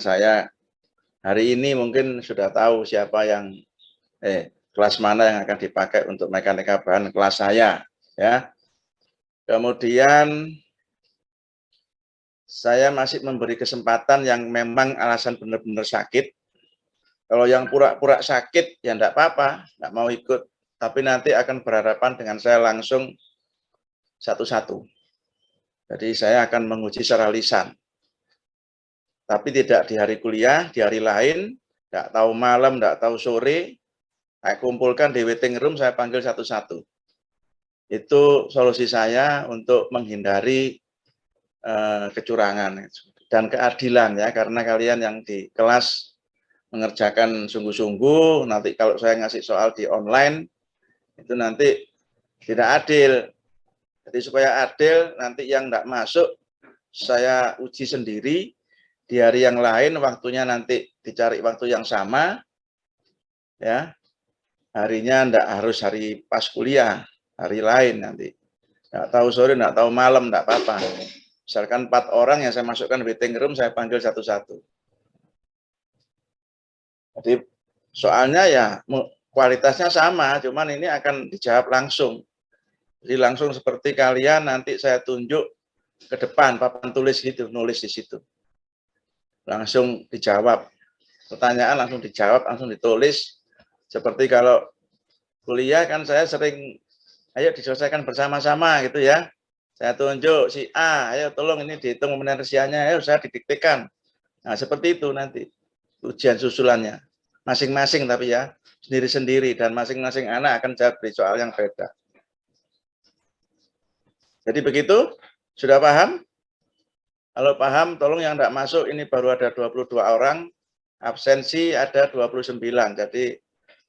saya hari ini mungkin sudah tahu siapa yang kelas mana yang akan dipakai untuk mekanika bahan kelas saya, ya. Kemudian saya masih memberi kesempatan yang memang alasan benar-benar sakit. Kalau yang pura-pura sakit ya enggak apa-apa, enggak mau ikut, tapi nanti akan berhadapan dengan saya langsung satu-satu. Jadi saya akan menguji secara lisan. Tapi tidak di hari kuliah, di hari lain, enggak tahu malam, enggak tahu sore, saya kumpulkan di waiting room, saya panggil satu-satu. Itu solusi saya untuk menghindari kecurangan dan keadilan, ya, karena kalian yang di kelas mengerjakan sungguh-sungguh, nanti kalau saya ngasih soal di online, itu nanti tidak adil. Jadi supaya adil, nanti yang enggak masuk, saya uji sendiri, di hari yang lain, waktunya nanti dicari waktu yang sama, ya, harinya enggak harus hari pas kuliah, hari lain nanti. Enggak tahu sore, enggak tahu malam, enggak apa-apa. Misalkan 4 orang yang saya masukkan waiting room, saya panggil satu-satu. Jadi soalnya ya kualitasnya sama, cuman ini akan dijawab langsung. Jadi langsung seperti kalian nanti saya tunjuk ke depan papan tulis gitu, nulis di situ. Langsung dijawab. Pertanyaan langsung dijawab, langsung ditulis. Seperti kalau kuliah kan saya sering, ayo diselesaikan bersama-sama gitu ya. Saya tunjuk si A, ayo tolong ini dihitung penyelesaiannya, ayo saya didiktekan. Nah, seperti itu nanti ujian susulannya. Masing-masing tapi ya, sendiri-sendiri, dan masing-masing anak akan jawab di soal yang beda. Jadi begitu, sudah paham? Kalau paham, tolong yang tidak masuk, ini baru ada 22 orang, absensi ada 29, jadi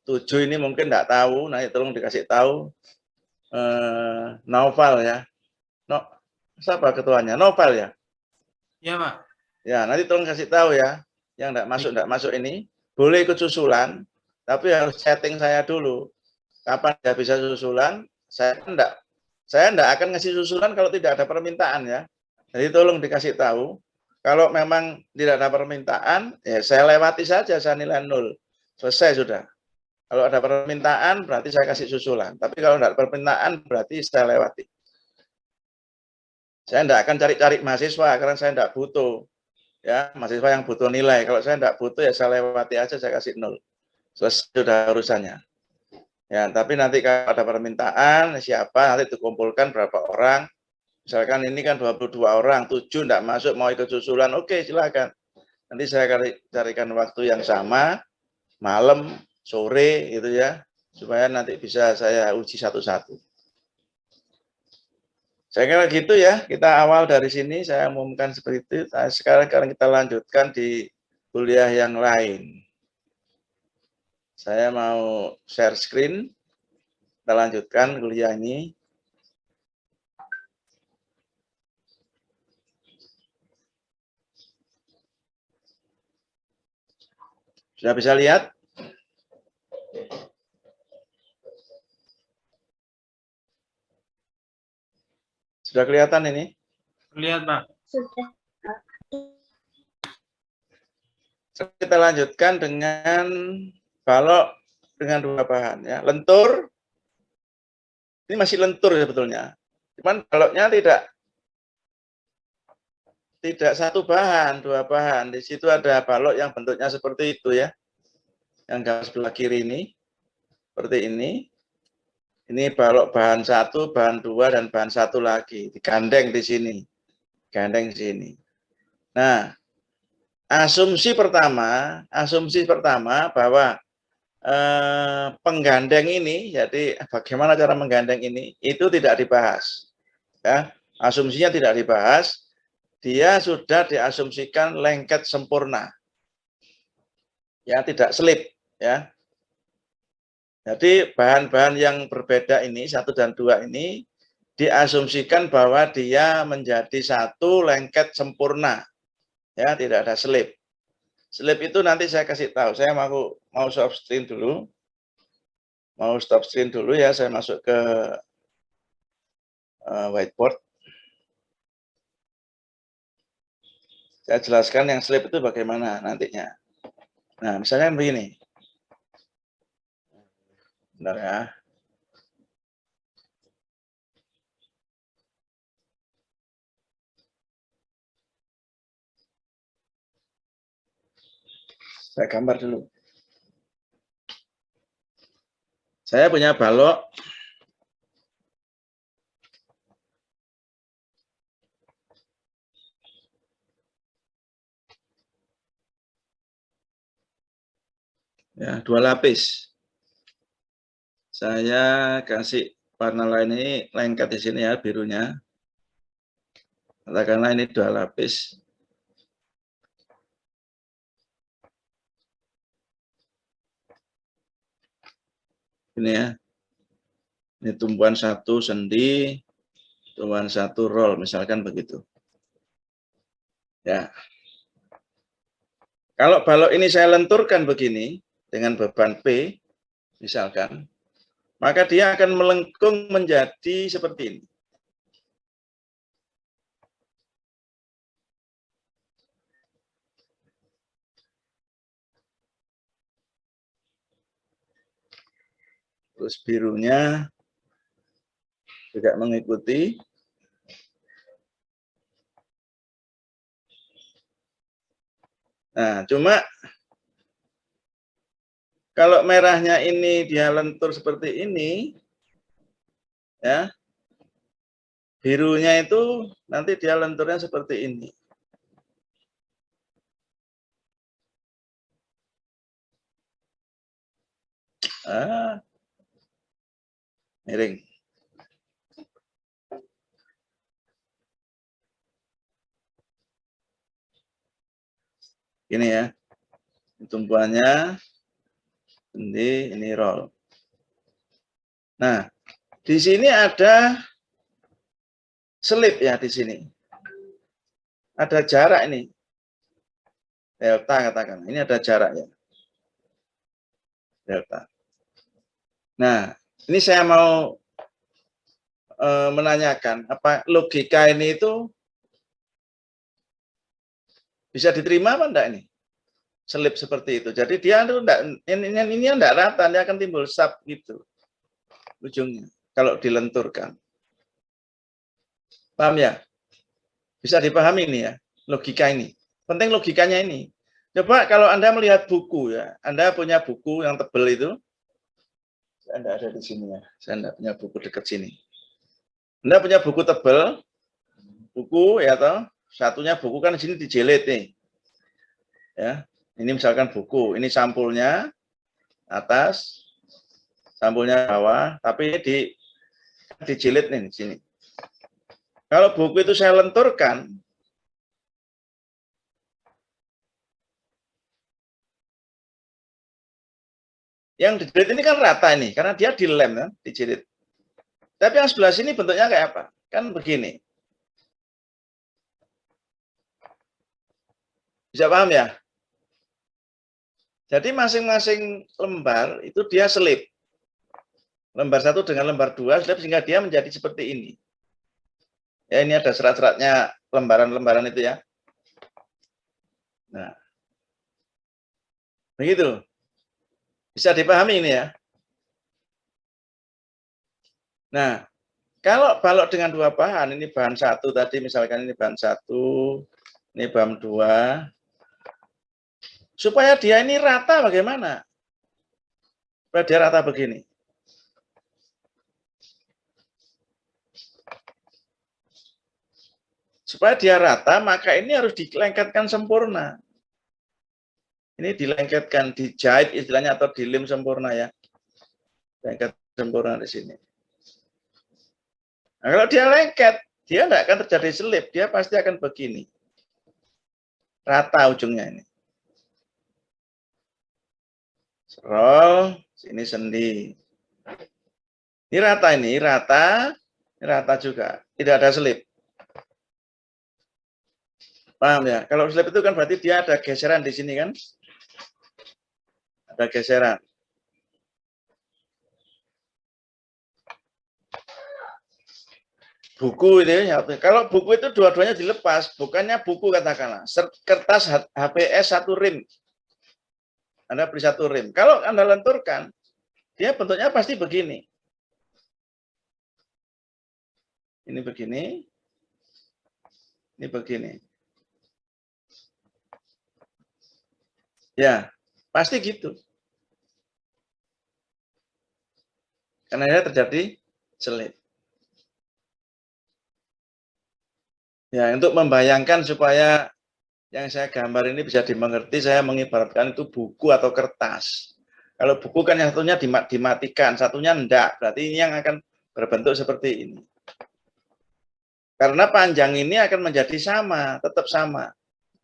7 ini mungkin tidak tahu, nanti tolong dikasih tahu. Novel ya, siapa ketuanya? Novel ya? Iya, Pak. Ya, nanti tolong kasih tahu ya, yang tidak masuk ini, boleh ikut susulan, tapi harus chatting saya dulu. Kapan dia bisa susulan, saya enggak akan ngasih susulan kalau tidak ada permintaan ya. Jadi tolong dikasih tahu, kalau memang tidak ada permintaan, ya saya lewati saja, saya nilai 0. Selesai sudah. Kalau ada permintaan, berarti saya kasih susulan. Tapi kalau tidak ada permintaan, berarti saya lewati. Saya enggak akan cari-cari mahasiswa, karena saya enggak butuh. Ya, mahasiswa yang butuh nilai. Kalau saya enggak butuh, ya saya lewati aja, saya kasih 0. Selesai sudah urusannya. Ya, tapi nanti kalau ada permintaan, siapa, nanti dikumpulkan berapa orang. Misalkan ini kan 22 orang, 7 enggak masuk, mau ikut susulan, oke silakan. Nanti saya carikan waktu yang sama, malam, sore gitu ya, supaya nanti bisa saya uji satu-satu. Saya kira gitu ya, kita awal dari sini, saya umumkan seperti itu. Nah, sekarang kita lanjutkan di kuliah yang lain. Saya mau share screen, kita lanjutkan kuliah ini. Sudah bisa lihat? Sudah kelihatan ini? Lihat, Pak. Sudah. Kita lanjutkan dengan balok dengan 2 bahan ya. Lentur, ini masih lentur sebetulnya. Cuman baloknya tidak 1 bahan, 2 bahan. Di situ ada balok yang bentuknya seperti itu ya. Yang gambar sebelah kiri ini, seperti ini. Ini balok bahan 1, bahan 2, dan bahan 1 lagi. Digandeng di sini. Gandeng di sini. Nah, asumsi pertama bahwa penggandeng ini, jadi bagaimana cara menggandeng ini, itu tidak dibahas. Ya, asumsinya tidak dibahas, dia sudah diasumsikan lengket sempurna. Ya, tidak selip, ya. Jadi bahan-bahan yang berbeda ini, 1 dan 2 ini, diasumsikan bahwa dia menjadi 1 lengket sempurna. Ya, tidak ada selip. Selip itu nanti saya kasih tahu. Saya mau stop screen dulu. Mau stop screen dulu ya, saya masuk ke whiteboard. Saya jelaskan yang slip itu bagaimana nantinya. Nah, misalnya begini. Bentar ya. Saya gambar dulu. Saya punya balok. Ya, 2 lapis. Saya kasih warna lain ini lengket di sini ya, birunya. Katakanlah ini 2 lapis. Ini ya. Ini tumpuan 1 sendi, tumpuan 1 roll, misalkan begitu. Ya. Kalau balok ini saya lenturkan begini dengan beban P, misalkan, maka dia akan melengkung menjadi seperti ini. Terus birunya juga mengikuti. Nah, cuma kalau merahnya ini dia lentur seperti ini, ya, birunya itu nanti dia lenturnya seperti ini. Miring. Ini ya, tumpuannya, ini roll. Nah, di sini ada selip ya di sini. Ada jarak ini. Delta katakan. Ini ada jarak ya. Delta. Nah, ini saya mau menanyakan apa logika ini itu bisa diterima apa enggak ini? Selip seperti itu. Jadi dia itu enggak, ini enggak rata, dia akan timbul sub gitu. Ujungnya kalau dilenturkan. Paham ya? Bisa dipahami ini ya, logika ini. Penting logikanya ini. Coba kalau Anda melihat buku ya, Anda punya buku yang tebal itu. Saya enggak ada di sini ya. Saya enggak punya buku dekat sini. Anda punya buku tebal, buku ya toh. Satunya buku kan di sini dijilid nih. Ya. Ini misalkan buku, ini sampulnya atas, sampulnya bawah, tapi dijilid nih di sini. Kalau buku itu saya lenturkan, yang dijilid ini kan rata ini, karena dia dilem kan, dijilid. Tapi yang sebelah sini bentuknya kayak apa? Kan begini. Bisa paham ya? Jadi masing-masing lembar itu dia selip. Lembar 1 dengan lembar 2 selip sehingga dia menjadi seperti ini. Ya, ini ada serat-seratnya lembaran-lembaran itu ya. Nah, begitu. Bisa dipahami ini ya. Nah, kalau balok dengan 2 bahan, ini bahan 1 tadi, misalkan ini bahan 1, ini bahan 2, supaya dia ini rata bagaimana? Supaya dia rata begini. Supaya dia rata, maka ini harus dilengketkan sempurna. Ini dilengketkan, dijahit istilahnya atau dilem sempurna ya. Lengket sempurna di sini. Nah, kalau dia lengket, dia tidak akan terjadi selip, dia pasti akan begini. Rata ujungnya ini. Roll, sini sendi. Ini rata juga. Tidak ada selip. Paham ya? Kalau selip itu kan berarti dia ada geseran di sini kan? Ada geseran. buku itu ya. Kalau buku itu dua-duanya dilepas, bukannya buku katakanlah, kertas HPS 1 rim. Anda beli 1 rim. Kalau Anda lenturkan, dia bentuknya pasti begini. Ini begini. Ini begini. Ya, pasti gitu. Karena ini terjadi selip. Ya, untuk membayangkan supaya yang saya gambar ini bisa dimengerti, saya mengibaratkan itu buku atau kertas. Kalau buku kan yang satunya dimatikan, satunya enggak. Berarti ini yang akan berbentuk seperti ini. Karena panjang ini akan menjadi sama, tetap sama.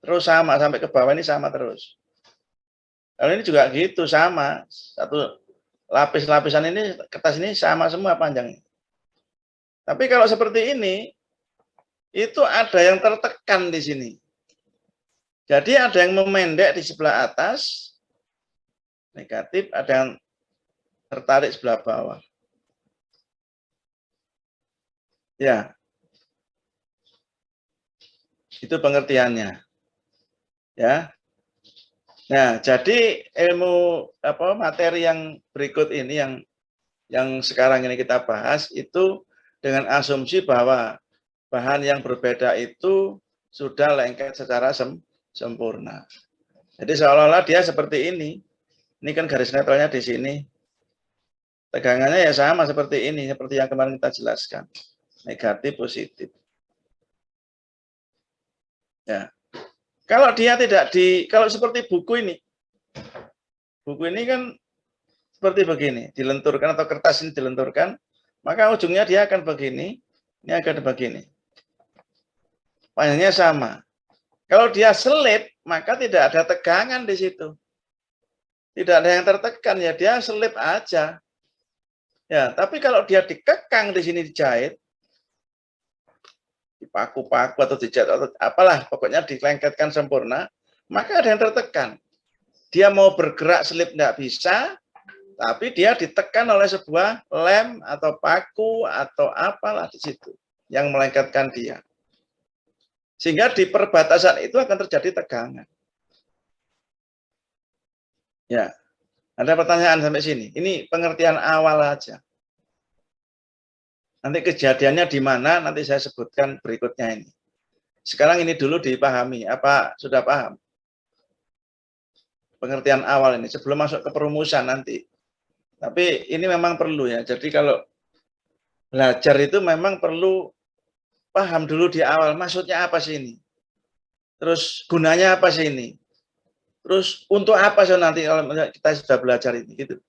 Terus sama, sampai ke bawah ini sama terus. Kalau ini juga gitu, sama. Satu lapis-lapisan ini, kertas ini sama semua panjangnya. Tapi kalau seperti ini, itu ada yang tertekan di sini. Jadi ada yang memendek di sebelah atas, negatif, ada yang tertarik sebelah bawah. Ya, itu pengertiannya. Ya. Nah, jadi ilmu materi yang berikut ini yang sekarang ini kita bahas itu dengan asumsi bahwa bahan yang berbeda itu sudah lengket secara sempurna. Jadi seolah-olah dia seperti ini. Ini kan garis netralnya di sini. Tegangannya ya sama seperti ini, seperti yang kemarin kita jelaskan. Negatif, positif. Ya. Kalau dia tidak kalau seperti buku ini kan seperti begini, dilenturkan atau kertas ini dilenturkan, maka ujungnya dia akan begini, ini akan begini. Panjangnya sama. Kalau dia selip, maka tidak ada tegangan di situ. Tidak ada yang tertekan, ya dia selip aja. Ya, tapi kalau dia dikekang di sini dijahit, dipaku-paku atau dijahit atau apalah, pokoknya dilengketkan sempurna, maka ada yang tertekan. Dia mau bergerak selip tidak bisa, tapi dia ditekan oleh sebuah lem atau paku atau apalah di situ yang melengketkan dia. Sehingga di perbatasan itu akan terjadi tegangan. Ya, ada pertanyaan sampai sini. Ini pengertian awal aja. Nanti kejadiannya di mana, nanti saya sebutkan berikutnya ini. Sekarang ini dulu dipahami. Apa sudah paham? Pengertian awal ini, sebelum masuk ke perumusan nanti. Tapi ini memang perlu ya. Jadi kalau belajar itu memang perlu paham dulu di awal, maksudnya apa sih ini? Terus gunanya apa sih ini? Terus untuk apa sih nanti kalau kita sudah belajar ini? Gitu.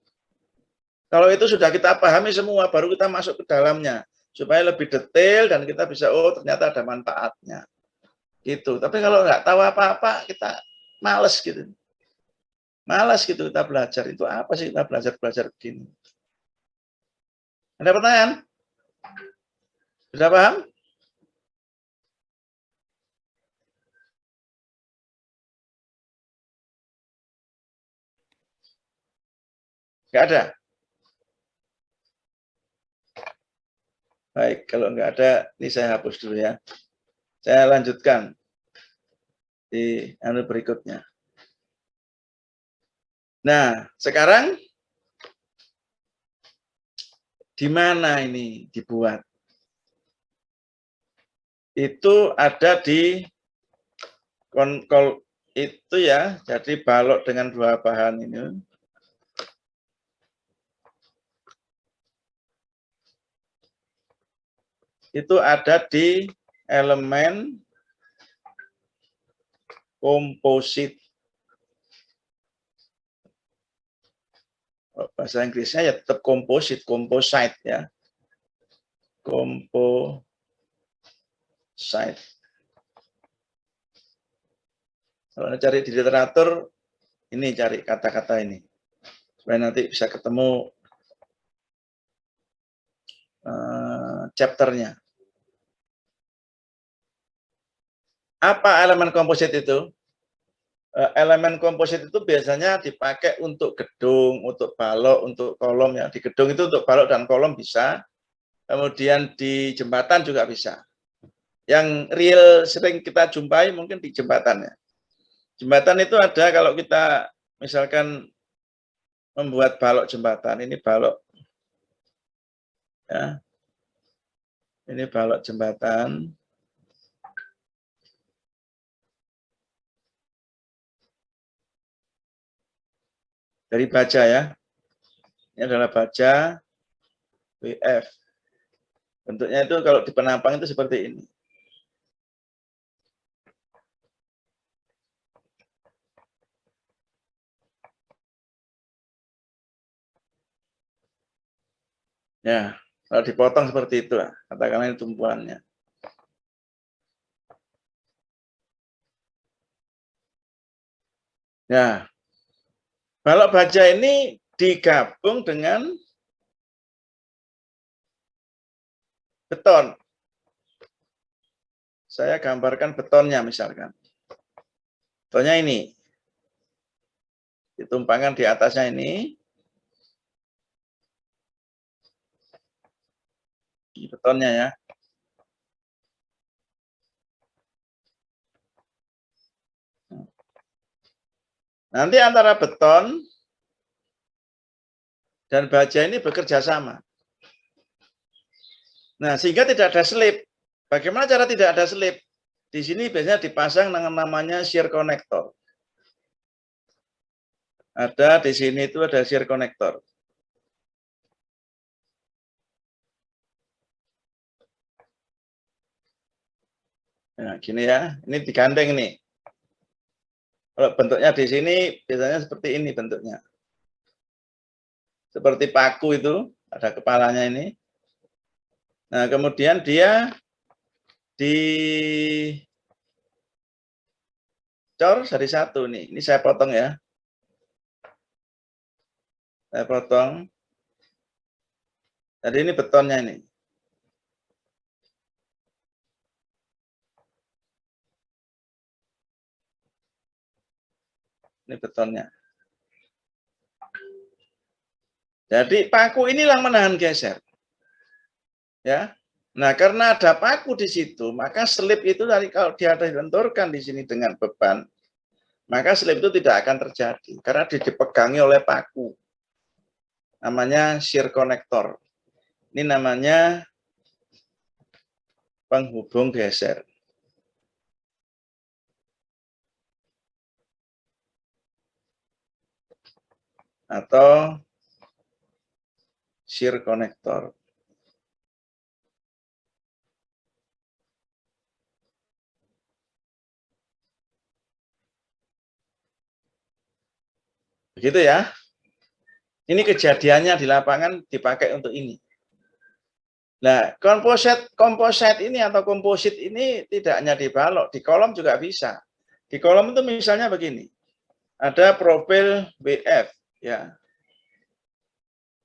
Kalau itu sudah kita pahami semua, baru kita masuk ke dalamnya. Supaya lebih detail dan kita bisa, oh ternyata ada manfaatnya. Gitu. Tapi kalau nggak tahu apa-apa, kita males gitu. Malas gitu kita belajar. Itu apa sih kita belajar begini? Ada pertanyaan? Sudah paham? Nggak ada? Baik, kalau nggak ada, ini saya hapus dulu ya. Saya lanjutkan di berikutnya. Nah, sekarang di mana ini dibuat? Itu ada di konkol itu ya, jadi balok dengan dua bahan ini. Itu ada di elemen komposit. Bahasa Inggrisnya ya tetap komposit, composite ya. Composite. Kalau cari di literatur, ini cari kata-kata ini. Supaya nanti bisa ketemu chapternya. Apa elemen komposit itu? Elemen komposit itu biasanya dipakai untuk gedung, untuk balok, untuk kolom ya. Di gedung itu untuk balok dan kolom bisa. kemudian di jembatan juga bisa. Yang real sering kita jumpai mungkin di jembatan ya. Jembatan itu ada kalau kita misalkan membuat balok jembatan, ini balok ya. Ini balok jembatan. Dari baja ya. Ini adalah baja WF. Bentuknya itu kalau di penampang itu seperti ini. Ya, kalau dipotong seperti itu lah, katakanlah ini tumpuannya. Ya, balok baja ini digabung dengan beton. Saya gambarkan betonnya misalkan. Betonnya ini. Ditumpangkan di atasnya ini. Ini betonnya ya. Nanti antara beton dan baja ini bekerja sama. Nah, sehingga tidak ada selip. Bagaimana cara tidak ada selip? Di sini biasanya dipasang dengan namanya shear connector. Ada di sini itu ada shear connector. Nah, gini ya, ini digandeng nih. Kalau bentuknya di sini biasanya seperti ini bentuknya. Seperti paku itu, ada kepalanya ini. Nah, kemudian dia dicor jadi satu nih. Ini saya potong ya. Saya potong. Jadi ini betonnya ini. Ini betonnya. Jadi paku inilah menahan geser. Ya. Nah, karena ada paku di situ, maka selip itu dari kalau dia dibenturkan di sini dengan beban, maka selip itu tidak akan terjadi karena dipegangi oleh paku. Namanya shear connector. Ini namanya penghubung geser. Atau shear connector. Begitu ya. Ini kejadiannya di lapangan dipakai untuk ini. Nah, komposit ini atau komposit ini tidak hanya di balok, di kolom juga bisa. Di kolom itu misalnya begini. Ada profil WF ya.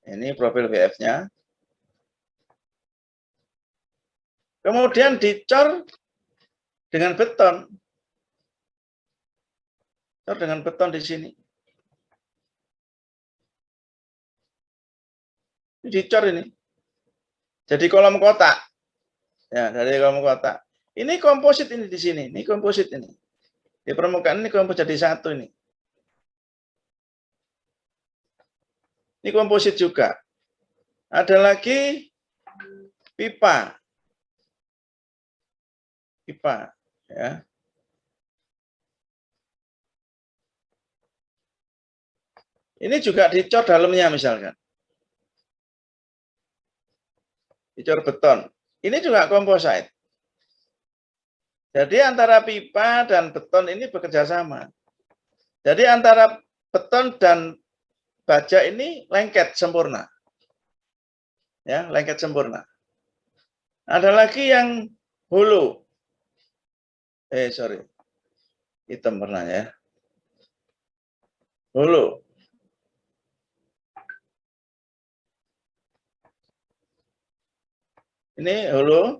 Ini profil WF-nya. Kemudian dicor dengan beton. Cor dengan beton di sini. Dicor ini. Jadi kolom kotak. Ya, dari kolom kotak. Ini komposit ini di sini. Ini komposit ini. Di permukaan ini komposit jadi satu ini. Ini komposit juga. Ada lagi pipa. Pipa, ya. Ini juga dicor dalamnya misalkan. Dicor beton. Ini juga komposit. Jadi antara pipa dan beton ini bekerja sama. Jadi antara beton dan baja ini lengket sempurna. Ya, lengket sempurna. Ada lagi yang hulu. Sorry. Hitam warnanya ya. Hulu. Ini hulu.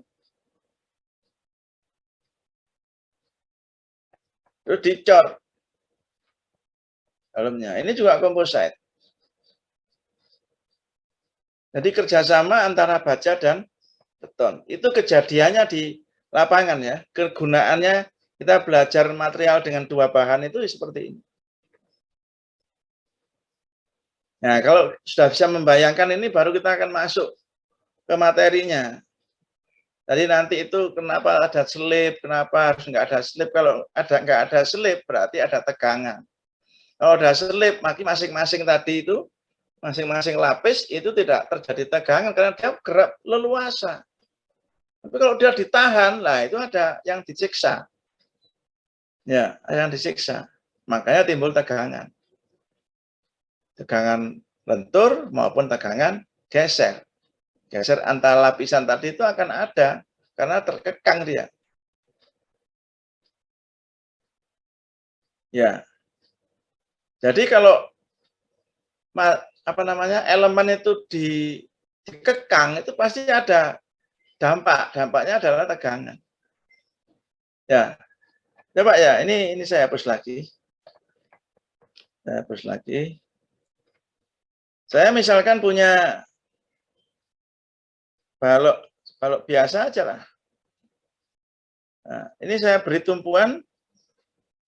Terus dicor dalamnya. Ini juga komposit. Jadi kerjasama antara baja dan beton. Itu kejadiannya di lapangan ya. Kegunaannya kita belajar material dengan dua bahan itu seperti ini. Nah, kalau sudah bisa membayangkan ini baru kita akan masuk ke materinya. Jadi nanti itu kenapa ada selip, kenapa harus nggak ada selip. Kalau nggak ada selip berarti ada tegangan. Kalau ada selip, masing-masing tadi itu, masing-masing lapis itu tidak terjadi tegangan karena dia gerak leluasa. Tapi kalau dia ditahan, lah itu ada yang disiksa. Ya, yang disiksa. Makanya timbul tegangan. Tegangan lentur maupun tegangan geser. Geser antara lapisan tadi itu akan ada karena terkekang dia. Ya. Jadi kalau elemen itu dikekang itu pasti ada dampak. Dampaknya adalah tegangan. Ya. Coba ya, ini saya hapus lagi. Saya hapus lagi. Saya misalkan punya balok biasa aja lah. Nah, ini saya beri tumpuan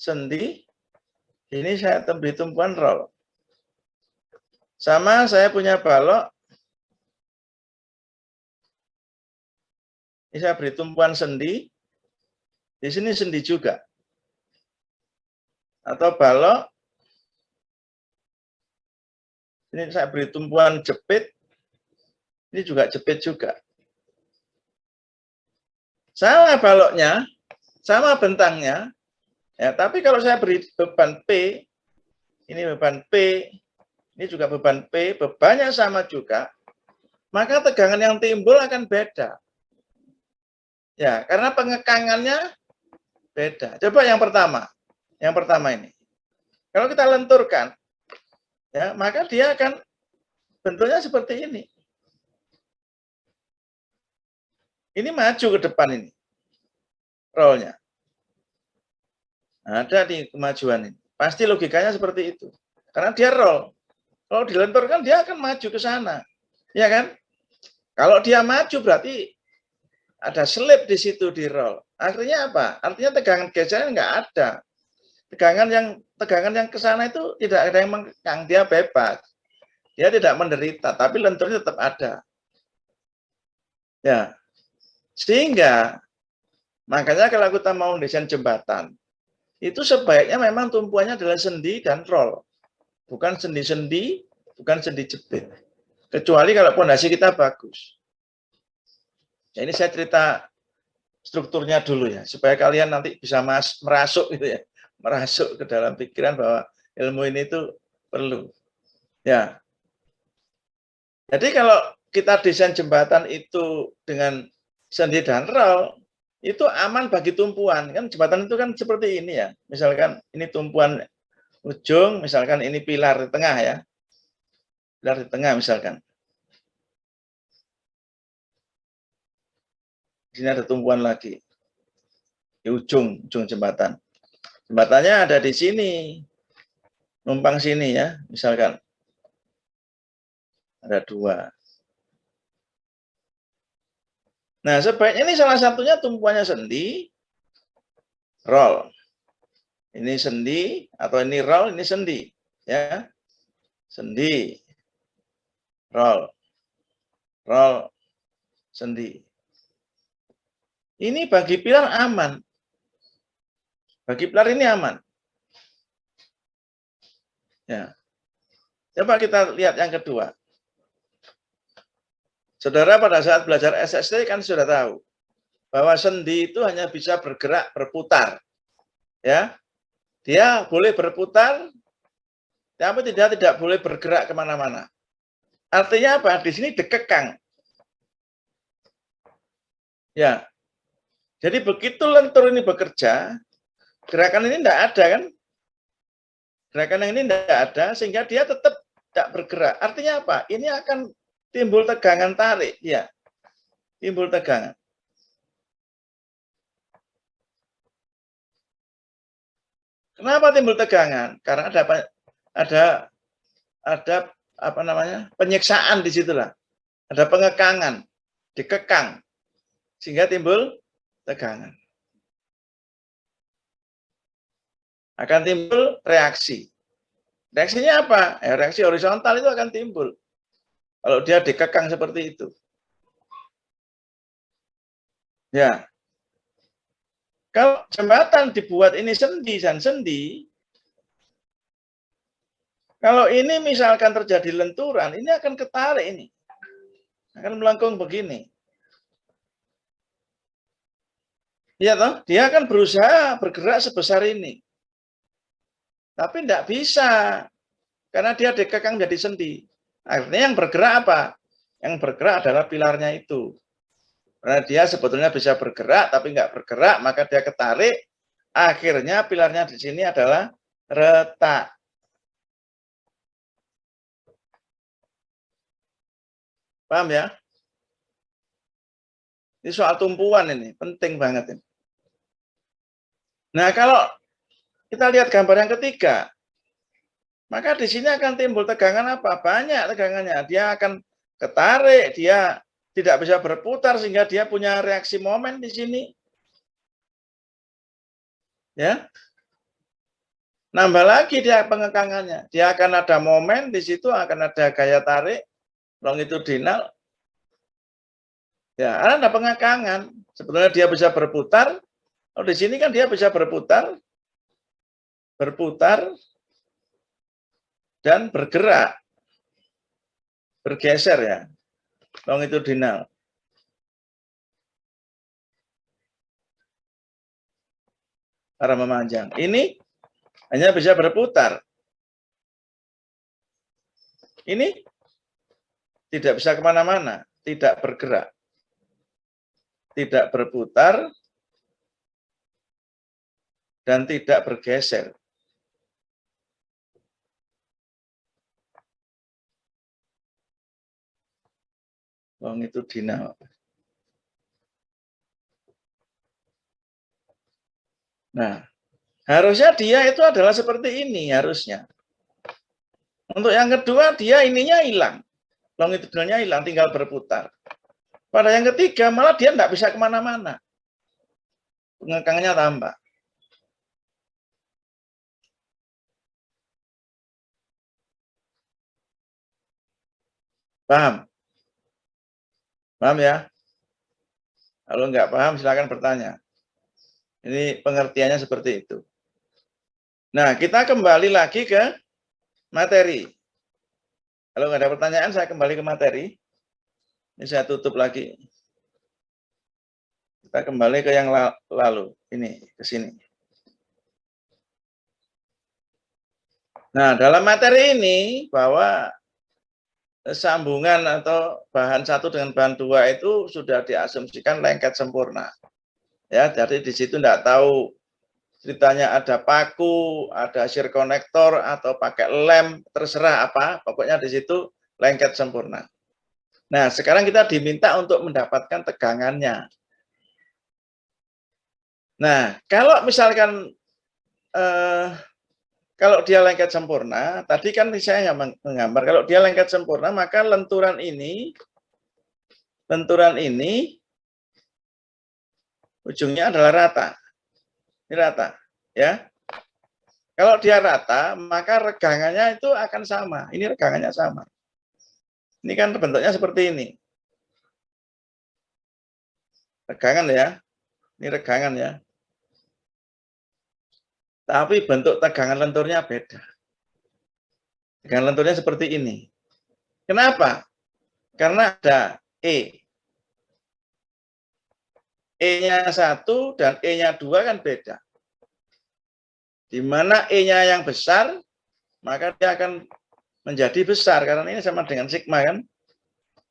sendi, ini saya beri tumpuan roll. Sama saya punya balok, ini saya beri tumpuan sendi, di sini sendi juga. Atau balok, ini saya beri tumpuan jepit, ini juga jepit juga. Sama baloknya, sama bentangnya, ya, tapi kalau saya beri beban P, ini beban P, ini juga beban P, bebannya sama juga, maka tegangan yang timbul akan beda. Ya, karena pengekangannya beda. Coba yang pertama ini. Kalau kita lenturkan, ya, maka dia akan bentuknya seperti ini. Ini maju ke depan ini, rollnya. Ada di kemajuan ini. Pasti logikanya seperti itu. Karena dia roll. Kalau dilenturkan dia akan maju ke sana. Ya kan? Kalau dia maju berarti ada selip di situ di roll. Artinya apa? Artinya tegangan gesernya nggak ada. Tegangan yang ke sana itu tidak ada yang mengekang, dia bebas. Dia tidak menderita, tapi lenturnya tetap ada. Ya. Sehingga makanya kalau kita mau desain jembatan, itu sebaiknya memang tumpuannya adalah sendi dan roll. Bukan sendi-sendi, bukan sendi jepit. Kecuali kalau pondasi kita bagus. Ya, ini saya cerita strukturnya dulu ya, supaya kalian nanti bisa merasuk gitu ya, merasuk ke dalam pikiran bahwa ilmu ini itu perlu. Ya. Jadi kalau kita desain jembatan itu dengan sendi dan roll, itu aman bagi tumpuan. Kan jembatan itu kan seperti ini ya. Misalkan ini tumpuan ujung, misalkan ini pilar di tengah ya. Pilar di tengah misalkan. Di sini ada tumpuan lagi. Di ujung jembatan. Jembatannya ada di sini. Numpang sini ya, misalkan. Ada dua. Nah, sebaiknya ini salah satunya tumpuannya sendi, roll. Ini sendi, atau ini roll, ini sendi. Ya, sendi, roll, roll, sendi. Ini bagi pilar aman. Bagi pilar ini aman. Ya. Coba kita lihat yang kedua. Saudara pada saat belajar SST kan sudah tahu bahwa sendi itu hanya bisa bergerak, berputar. Ya. Dia boleh berputar, tapi tidak boleh bergerak kemana-mana. Artinya apa? Di sini dikekang. Ya. Jadi begitu lentur ini bekerja, gerakan ini tidak ada kan? Gerakan yang ini tidak ada, sehingga dia tetap tidak bergerak. Artinya apa? Ini akan timbul tegangan tarik. Ya. Timbul tegangan. Kenapa timbul tegangan? Karena ada penyiksaan di situlah. Ada pengekangan, dikekang. sehingga timbul tegangan. Akan timbul reaksi. Reaksinya apa? Reaksi horizontal itu akan timbul kalau dia dikekang seperti itu. Ya, kalau jembatan dibuat ini sendi dan sendi, kalau ini misalkan terjadi lenturan, ini akan ketarik ini, akan melengkung begini. Ya toh, dia akan berusaha bergerak sebesar ini, tapi tidak bisa karena dia dikekang jadi sendi. Akhirnya yang bergerak apa? Yang bergerak adalah pilarnya itu. Karena dia sebetulnya bisa bergerak, tapi nggak bergerak, maka dia ketarik. Akhirnya pilarnya di sini adalah retak. Paham ya? Ini soal tumpuan ini, penting banget ini. Nah, kalau kita lihat gambar yang ketiga, maka di sini akan timbul tegangan apa? Banyak tegangannya. Dia akan ketarik, dia tidak bisa berputar sehingga dia punya reaksi momen di sini. Ya. Nambah lagi dia pengekangannya. Dia akan ada momen di situ, akan ada gaya tarik longitudinal. Ya, ada pengekangan. Sebetulnya dia bisa berputar. Oh, di sini kan dia bisa berputar dan bergerak, bergeser ya, longitudinal. Arah memanjang. Ini hanya bisa berputar. Ini tidak bisa kemana-mana, tidak bergerak, tidak berputar, dan tidak bergeser. Longitudinal. Nah, harusnya dia itu adalah seperti ini, harusnya. Untuk yang kedua, dia ininya hilang. Longitudinalnya hilang, tinggal berputar. Pada yang ketiga, malah dia tidak bisa kemana-mana. Pengekangannya tambah. Paham? Paham ya? Kalau nggak paham, silakan bertanya. Ini pengertiannya seperti itu. Nah, kita kembali lagi ke materi. Kalau nggak ada pertanyaan, saya kembali ke materi. Ini saya tutup lagi. Kita kembali ke yang lalu. Ini, ke sini. Nah, dalam materi ini, bahwa sambungan atau bahan satu dengan bahan dua itu sudah diasumsikan lengket sempurna. Ya, jadi di situ enggak tahu ceritanya ada paku, ada shear konektor atau pakai lem, terserah apa, pokoknya di situ lengket sempurna. Nah, sekarang kita diminta untuk mendapatkan tegangannya. Nah, kalau misalkan kalau dia lengket sempurna, tadi kan saya menggambar, kalau dia lengket sempurna, maka lenturan ini ujungnya adalah rata. Ini rata, ya. Kalau dia rata, maka regangannya itu akan sama. Ini regangannya sama. Ini kan bentuknya seperti ini. Regangan ya. Ini regangan ya. Tapi bentuk tegangan lenturnya beda. Tegangan lenturnya seperti ini. Kenapa? Karena ada E. E-nya 1 dan E-nya 2 kan beda. Di mana E-nya yang besar, maka dia akan menjadi besar. Karena ini sama dengan sigma kan.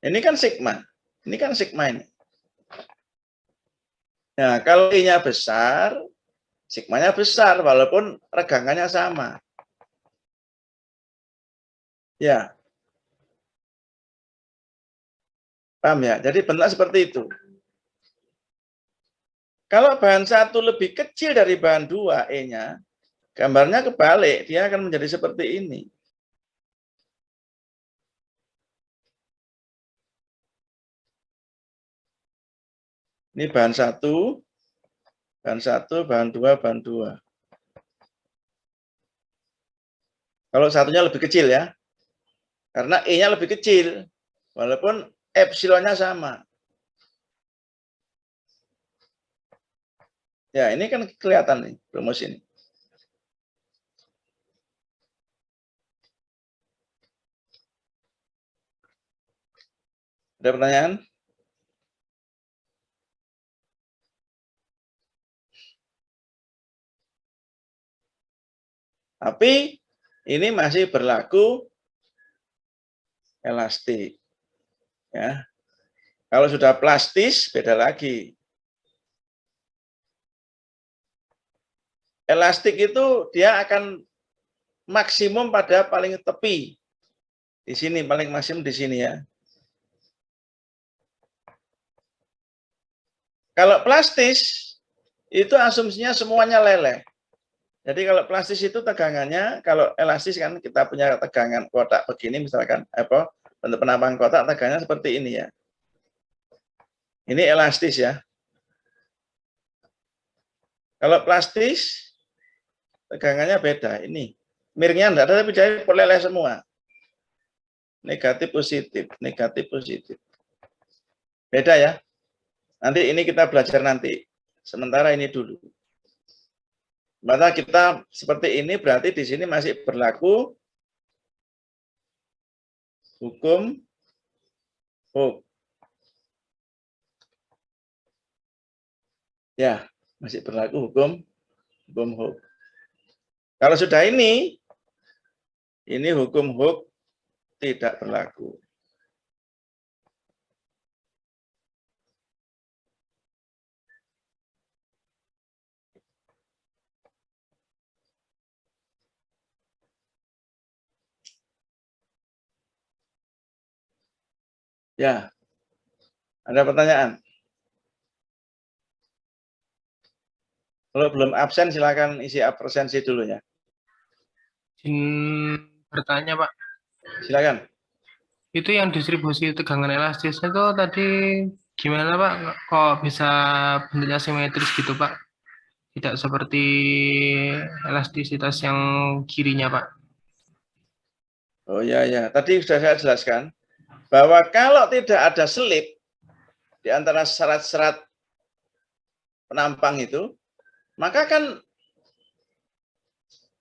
Ini kan sigma. Ini kan sigma ini. Nah, kalau E-nya besar, sigmanya besar, walaupun regangannya sama. Ya. Paham ya? Jadi bentuk seperti itu. Kalau bahan satu lebih kecil dari bahan 2, E-nya, gambarnya kebalik, dia akan menjadi seperti ini. Ini bahan 1, bahan 1, bahan 2, bahan 2. Kalau satunya lebih kecil ya. Karena E-nya lebih kecil. Walaupun epsilonnya sama. Ya, ini kan kelihatan nih rumus ini. Ada pertanyaan? Tapi ini masih berlaku elastik. Ya. Kalau sudah plastis beda lagi. Elastik itu dia akan maksimum pada paling tepi. Di sini paling maksimum di sini ya. Kalau plastis itu asumsinya semuanya leleh. Jadi kalau plastis itu tegangannya, kalau elastis kan kita punya tegangan kotak begini misalkan apa bentuk penampakan kotak tegangannya seperti ini ya. Ini elastis ya. Kalau plastis tegangannya beda. Ini miringnya enggak ada tapi dia leleh semua. Negatif positif, negatif positif. Beda ya. Nanti ini kita belajar nanti. Sementara ini dulu. Maka kita seperti ini berarti di sini masih berlaku hukum Hooke. Ya, masih berlaku hukum Hooke. Kalau sudah ini hukum Hooke tidak berlaku. Ya, ada pertanyaan? Kalau belum absen silakan isi absensi dulu ya. Bertanya Pak, Silakan. itu yang distribusi tegangan elastisnya itu tadi gimana Pak? Kok bisa bentuknya simetris gitu Pak? Tidak seperti elastisitas yang kirinya Pak. Oh ya ya, tadi sudah saya jelaskan bahwa kalau tidak ada selip di antara serat-serat penampang itu, maka kan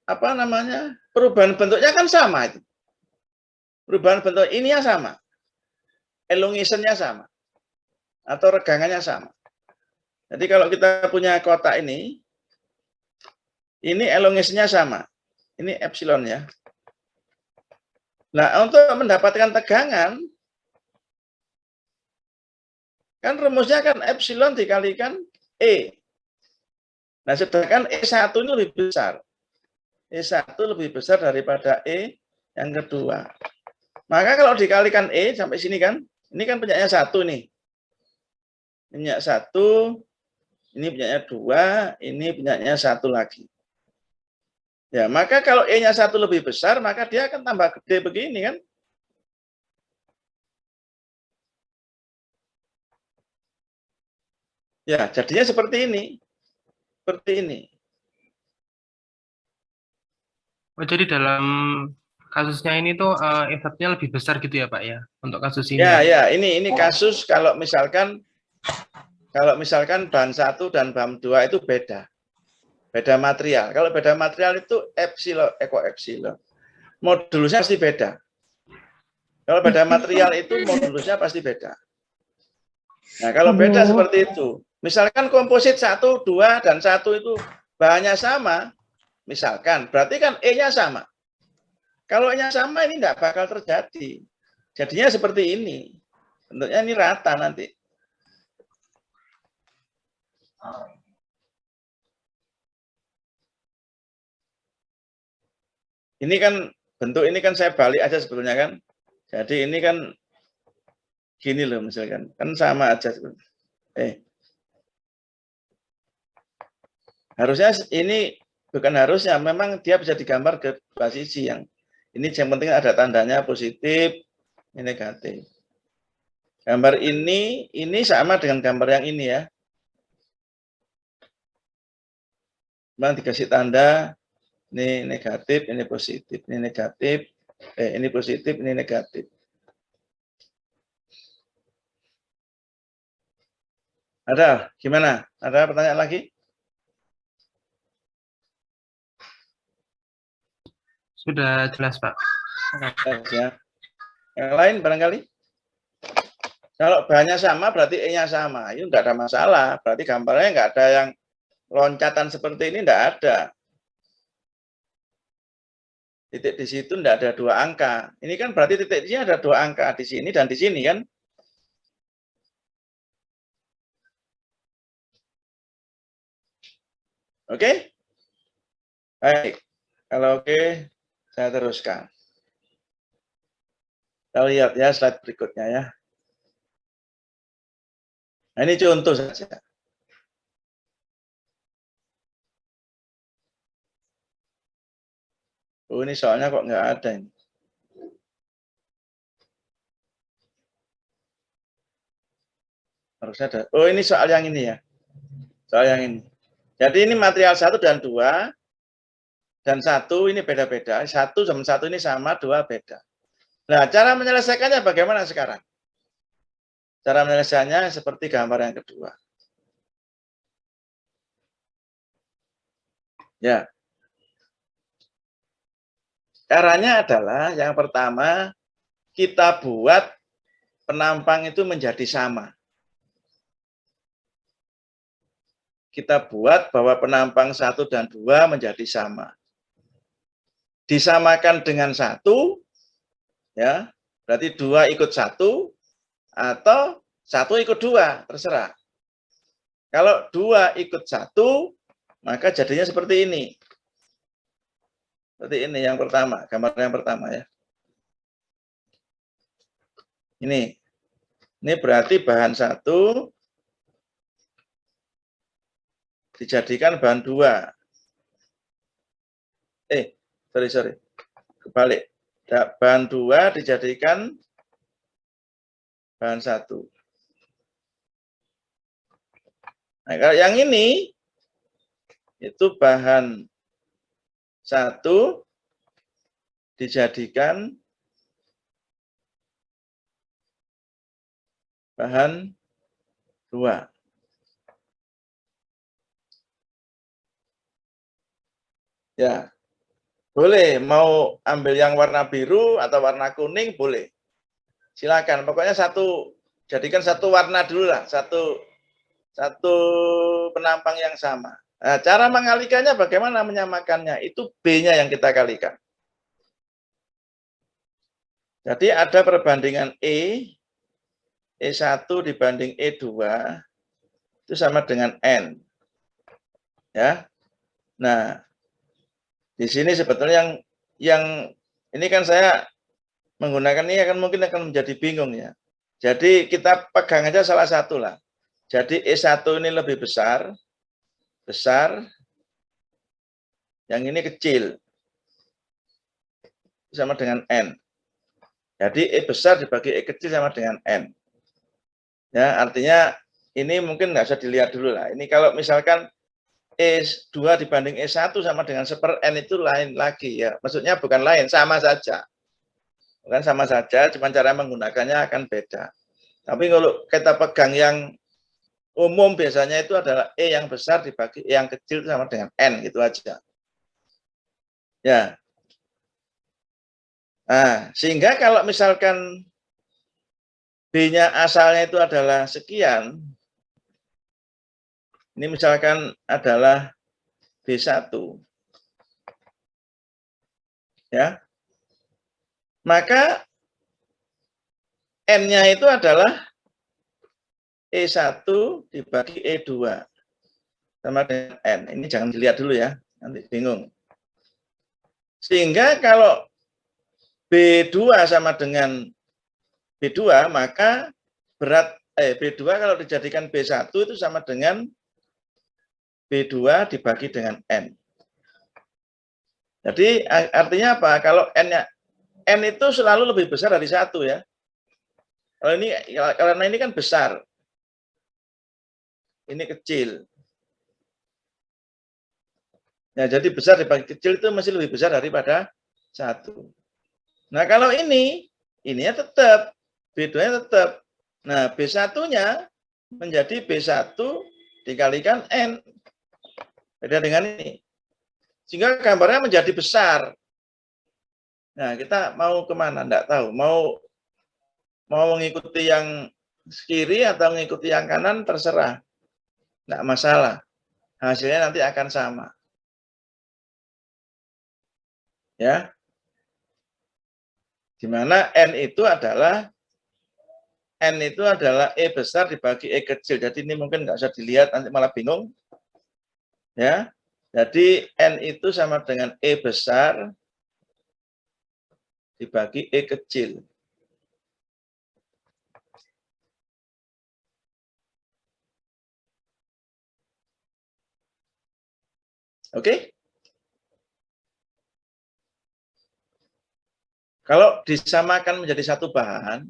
apa namanya? Perubahan bentuknya kan sama itu. Perubahan bentuk ininya sama. Elongation-nya sama. Atau regangannya sama. Jadi kalau kita punya kotak ini elongation-nya sama. Ini epsilon ya. Nah, untuk mendapatkan tegangan, kan rumusnya kan epsilon dikalikan E. Nah, sedangkan E1 ini lebih besar. E1 lebih besar daripada E yang kedua. Maka kalau dikalikan E sampai sini kan, ini kan punyanya 1 nih. Ini punya 1, ini punyanya 2, ini punyanya 1 lagi. Ya, maka kalau E-nya 1 lebih besar, maka dia akan tambah gede begini kan. Ya, jadinya seperti ini. Seperti ini. Oh, jadi dalam kasusnya ini tuh efeknya lebih besar gitu ya Pak ya untuk kasus ini. Ya, ya, ini kasus kalau misalkan bahan 1 dan bahan 2 itu beda. Beda material. Kalau beda material itu epsilon, ekoepsilon. Modulusnya pasti beda. Kalau beda material itu modulusnya pasti beda. Nah, kalau beda seperti itu, misalkan komposit 1, 2, dan 1 itu bahannya sama, misalkan, berarti kan E-nya sama. Kalau E-nya sama, ini tidak bakal terjadi. Jadinya seperti ini. Bentuknya ini rata nanti. Ini kan bentuk ini kan saya balik aja sebetulnya kan. Jadi ini kan gini loh misalkan. Kan sama aja sebetulnya. Harusnya ini bukan harusnya, memang dia bisa digambar ke dua sisi yang ini yang penting ada tandanya positif, ini negatif. Gambar ini sama dengan gambar yang ini ya. Memang dikasih tanda, ini negatif, ini positif, ini negatif, ini positif, ini negatif. Ada, gimana? Ada pertanyaan lagi? Sudah jelas, Pak. Ya. Yang lain barangkali? Kalau bahannya sama, berarti E-nya sama. Itu enggak ada masalah. Berarti gambarnya enggak ada yang loncatan seperti ini, enggak ada. Titik di situ enggak ada 2 angka. Ini kan berarti titik di sini ada 2 angka, di sini dan di sini kan? Oke? Baik. Kalau oke, saya teruskan. Kita lihat ya slide berikutnya ya. Nah, ini contoh saja. Oh, ini soalnya kok nggak ada ini. Harus ada. Oh, ini soal yang ini ya. Soal yang ini. Jadi ini material 1 dan 2 dan 1 ini beda-beda. 1 sama 1 ini sama, 2 beda. Nah, cara menyelesaikannya bagaimana sekarang? Cara menyelesaikannya seperti gambar yang kedua. Ya. Caranya adalah yang pertama kita buat penampang itu menjadi sama. Kita buat bahwa penampang 1 dan 2 menjadi sama. Disamakan dengan 1, ya, berarti 2 ikut 1, atau 1 ikut 2, terserah. Kalau 2 ikut 1, maka jadinya seperti ini. Seperti ini yang pertama, gambar yang pertama ya. Ini berarti bahan 1 dijadikan bahan 2. Sorry. Kebalik. Bahan 2 dijadikan bahan 1. Nah, kalau yang ini itu bahan 1 dijadikan bahan 2. Ya. Boleh, mau ambil yang warna biru atau warna kuning boleh. Silakan. Pokoknya jadikan satu warna dulu lah, satu penampang yang sama. Nah, cara mengalikannya bagaimana menyamakannya? Itu B-nya yang kita kalikan. Jadi ada perbandingan E1 dibanding E2 itu sama dengan N. Ya. Nah, di sini sebetulnya yang ini kan saya menggunakan ini mungkin akan menjadi bingung ya. Jadi kita pegang aja salah satu lah. Jadi E1 ini lebih besar, yang ini kecil, sama dengan N. Jadi E besar dibagi E kecil sama dengan N. Ya, artinya ini mungkin nggak usah dilihat dulu lah. Ini kalau misalkan E2 dibanding E1 sama dengan 1/N itu lain lagi ya. Maksudnya bukan lain, sama saja. Bukan sama saja, cuma cara menggunakannya akan beda. Tapi kalau kita pegang yang umum biasanya itu adalah E yang besar dibagi E yang kecil sama dengan N, gitu aja. Ya. Nah, sehingga kalau misalkan B-nya asalnya itu adalah sekian, ini misalkan adalah B1, ya, maka N-nya itu adalah E1 dibagi E2 sama dengan N. Ini jangan dilihat dulu ya, nanti bingung. Sehingga kalau B2 sama dengan B2, maka berat B2 kalau dijadikan B1 itu sama dengan B2 dibagi dengan N. Jadi artinya apa? Kalau N itu selalu lebih besar dari 1 ya. Kalau ini karena ini kan besar. Ini kecil. Ya, jadi besar dibagi kecil itu masih lebih besar daripada 1. Nah, kalau ini ya tetap, B2-nya tetap. Nah, B1-nya menjadi B1 dikalikan N. Beda dengan ini. Sehingga gambarnya menjadi besar. Nah, kita mau kemana? Enggak tahu. Mau mengikuti yang kiri atau mengikuti yang kanan, terserah. Enggak masalah. Hasilnya nanti akan sama. Ya, di mana N itu adalah E besar dibagi E kecil. Jadi ini mungkin nggak usah dilihat, nanti malah bingung. Ya, jadi N itu sama dengan E besar dibagi E kecil. Oke? Kalau disamakan menjadi satu bahan,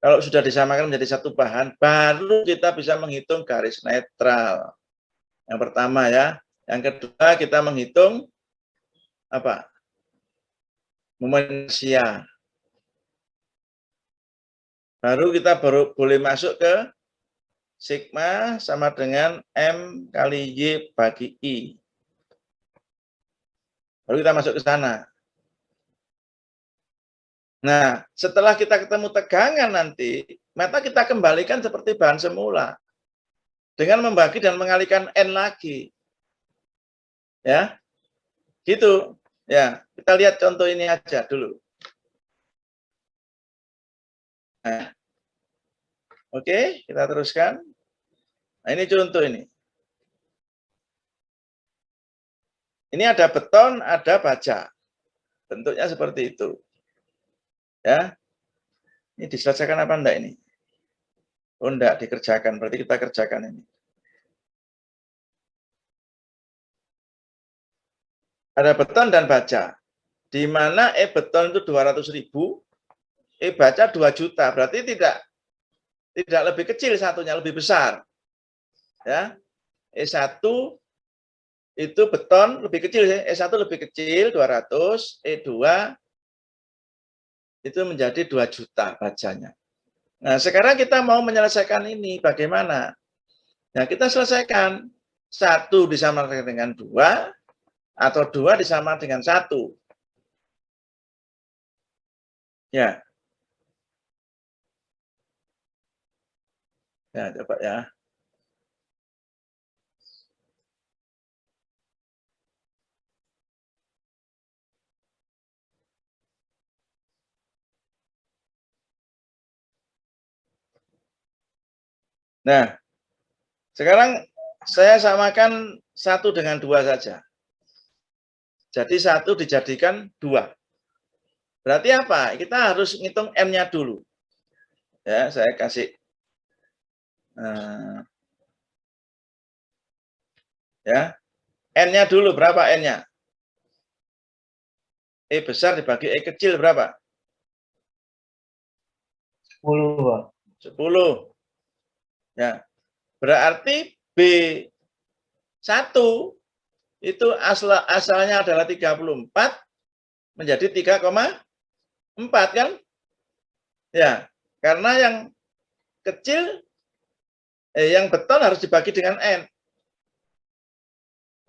kalau sudah disamakan menjadi satu bahan, baru kita bisa menghitung garis netral. Yang pertama ya. Yang kedua kita menghitung apa? Momen inersia. Baru kita boleh masuk ke sigma sama dengan M kali Y bagi I. Baru kita masuk ke sana. Nah, setelah kita ketemu tegangan nanti, maka kita kembalikan seperti bahan semula. Dengan membagi dan mengalikan N lagi. Ya, gitu. Ya, kita lihat contoh ini aja dulu. Nah, oke, kita teruskan. Nah, ini contoh ini. Ini ada beton, ada baja. Bentuknya seperti itu. Ya. Ini diselesaikan apa enggak ini? Oh, enggak dikerjakan. Berarti kita kerjakan ini. Ada beton dan baja. Di mana E beton itu 200.000, E baja 2 juta. Berarti tidak lebih kecil satunya, lebih besar. Ya. E1 itu beton lebih kecil ya. E1 lebih kecil 200, E2 itu menjadi 2 juta bajanya. Nah, sekarang kita mau menyelesaikan ini bagaimana? Nah, kita selesaikan. 1 disamakan dengan 2 atau 2 disamakan dengan 1. Ya. Ya, coba ya. Nah, sekarang saya samakan 1 dengan 2 saja. Jadi 1 dijadikan 2. Berarti apa? Kita harus ngitung M-nya dulu. Ya, saya kasih ya. N-nya dulu berapa N-nya? E besar dibagi E kecil berapa? 10, Pak. 10. Ya. Berarti B1 itu asalnya adalah 34 menjadi 3,4 kan? Ya. Karena yang kecil yang beton harus dibagi dengan N.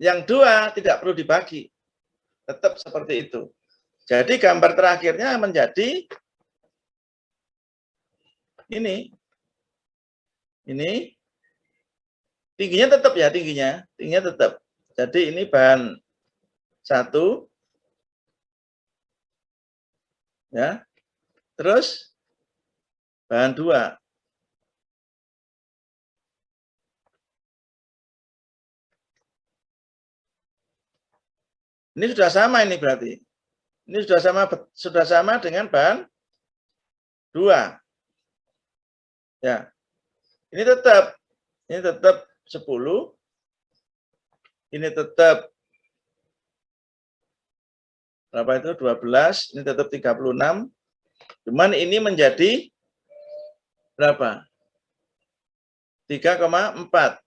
Yang 2 tidak perlu dibagi. Tetap seperti itu. Jadi gambar terakhirnya menjadi ini. Ini tingginya tetap ya, tingginya tetap. Jadi ini bahan 1 ya. Terus bahan 2. Ini sudah sama ini berarti. Ini sudah sama dengan bahan 2. Ya. Ini tetap 10. Ini tetap berapa itu? 12, ini tetap 36. Cuman ini menjadi berapa? 3,4.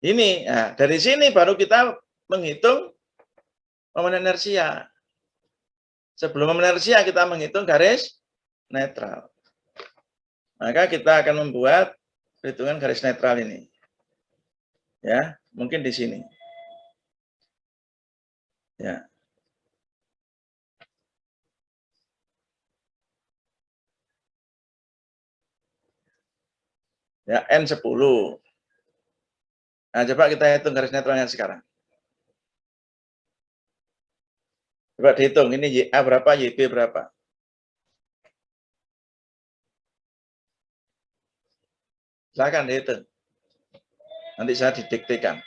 Ini, nah, dari sini baru kita menghitung momen inersia. Sebelum momen inersia kita menghitung garis netral. Maka kita akan membuat perhitungan garis netral ini. Ya, mungkin di sini. Ya. Ya, N10. Nah, coba kita hitung garis netralnya sekarang. Coba dihitung, ini YA berapa, YB berapa. Silakan dihitung. Nanti saya didiktekan.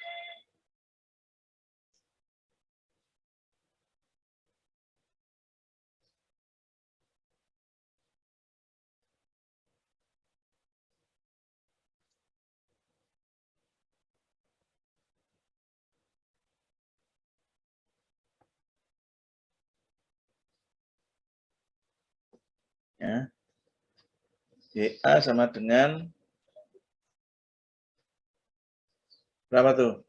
Ya. YA sama dengan berapa tuh?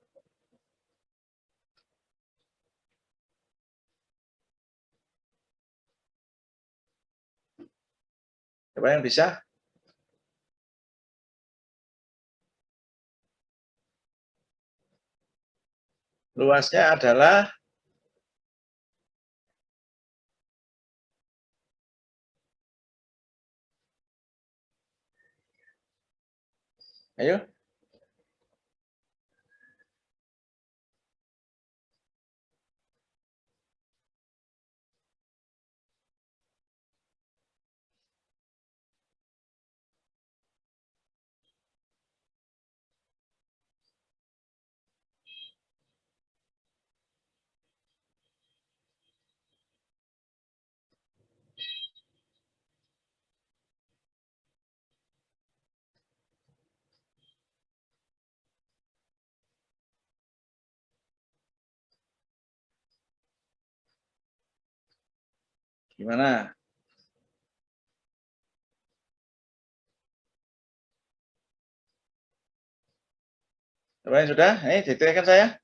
Siapa yang bisa? Luasnya adalah ayo. Gimana? Siapa yang sudah? Diktekan saya.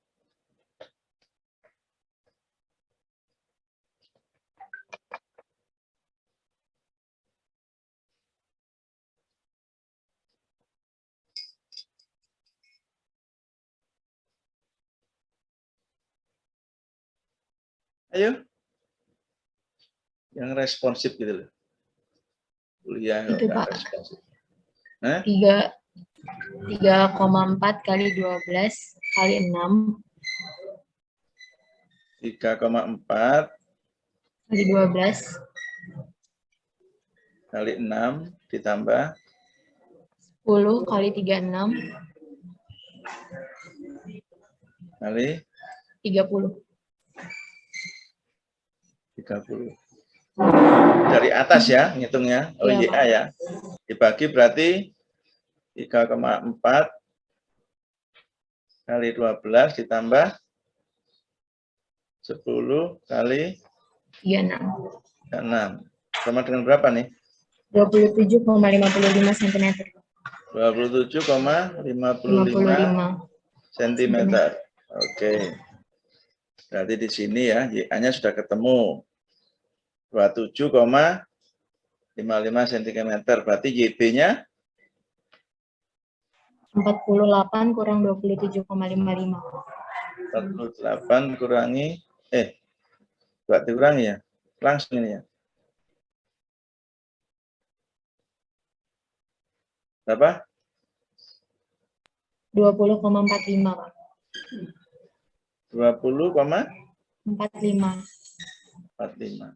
Ayo. Yang responsif gitu loh. Kuliah Itu Pak. Responsif. 3,4 kali 12 kali 6. 3,4 kali 12 kali 6 ditambah 10 kali 36 kali 30. 30. Dari atas ya ngitungnya. Oh Iya, iya ya. Dibagi berarti 3,4 kali 12 ditambah 10 kali 36. 6. Sama dengan berapa nih? 27,55 cm. 27,55 cm. Oke. Berarti di sini ya, YA-nya sudah ketemu. 27,55 cm. Berarti YB-nya 48 kurang 27,55. 48 kurangi, buat dikurangi ya. Langsung ini ya. Berapa? 20,45 Pak. 20,45. 45.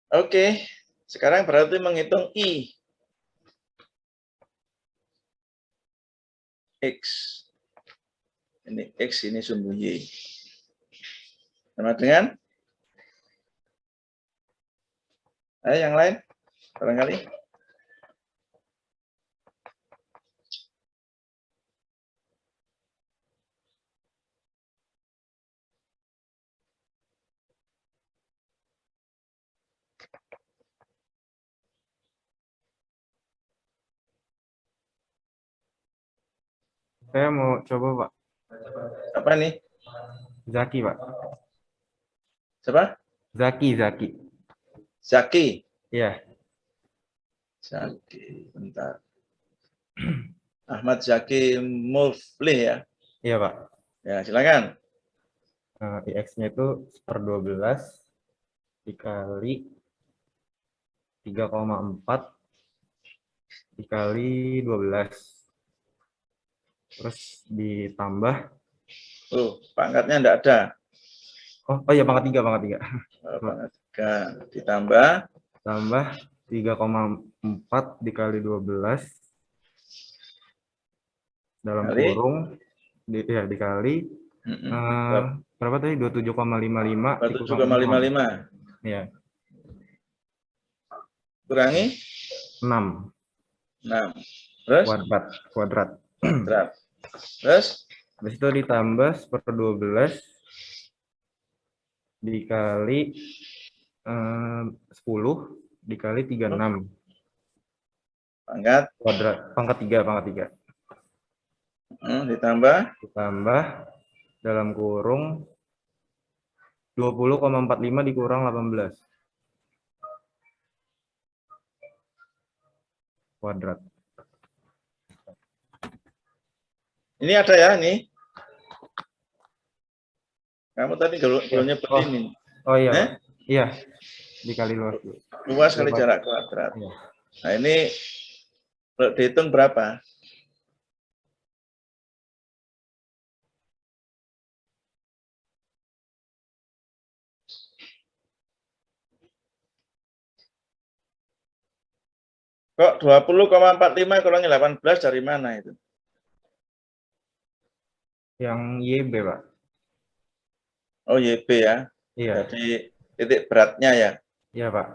Oke, sekarang berarti menghitung I. X. Ini X, ini sumbu Y. Sama dengan? Ayo yang lain, barangkali. Saya mau coba, Pak. Apa nih? Zaki, Pak. Siapa? Zaki. Zaki. Iya, Zaki, bentar. Ahmad Zaki Muflih ya. iya, Pak. Ya, silakan. IX-nya itu 1/12 dikali 3,4 dikali 12. Terus ditambah, Oh, pangkatnya enggak ada. oh iya, pangkat 3. Oh, pangkat 3 ditambah Tambah 3,4 dikali 12 dalam Kali? kurung, dikali berapa tadi? 27,55 dikurang 6. 27,55 Ya, kurangi 6 6. Terus? kuadrat. Kuadrat. Terus? Habis itu ditambah 1/12 dikali 10 dikali 36 Pangkat kuadrat, pangkat 3. ditambah Ditambah dalam kurung 20,45 dikurang 18 kuadrat. ini ada ya ini. Kamu tadi belum nyebut Oh. ini. Oh iya, Eh? Pak. Iya, dikali luas. Luas kali Luas. jarak kuadrat. Iya. Nah, ini kalau dihitung berapa? Kok 20,45 kurangi 18 dari mana itu? Yang YB, Pak. Oh, YB ya. Iya. Jadi titik beratnya ya. Iya, Pak.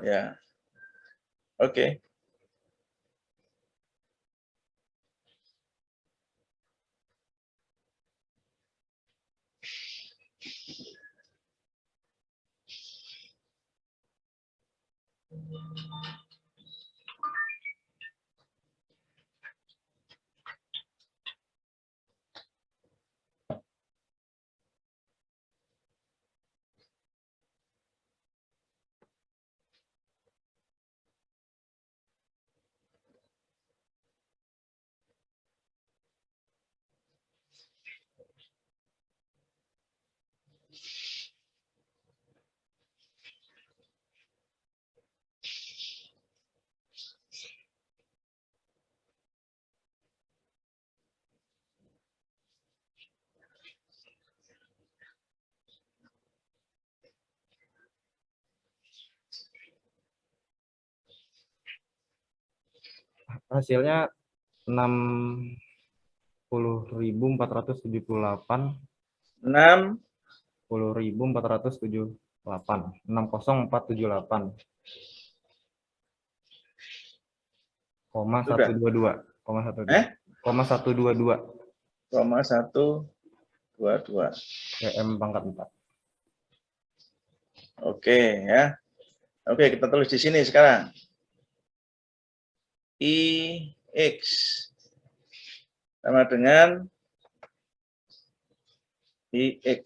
Ya. Oke. Hasilnya 60.478. 6 60.478. 60478. Koma 122. Koma 122. 122. PM pangkat 4. Oke ya. Oke, kita tulis di sini sekarang. IX sama dengan IX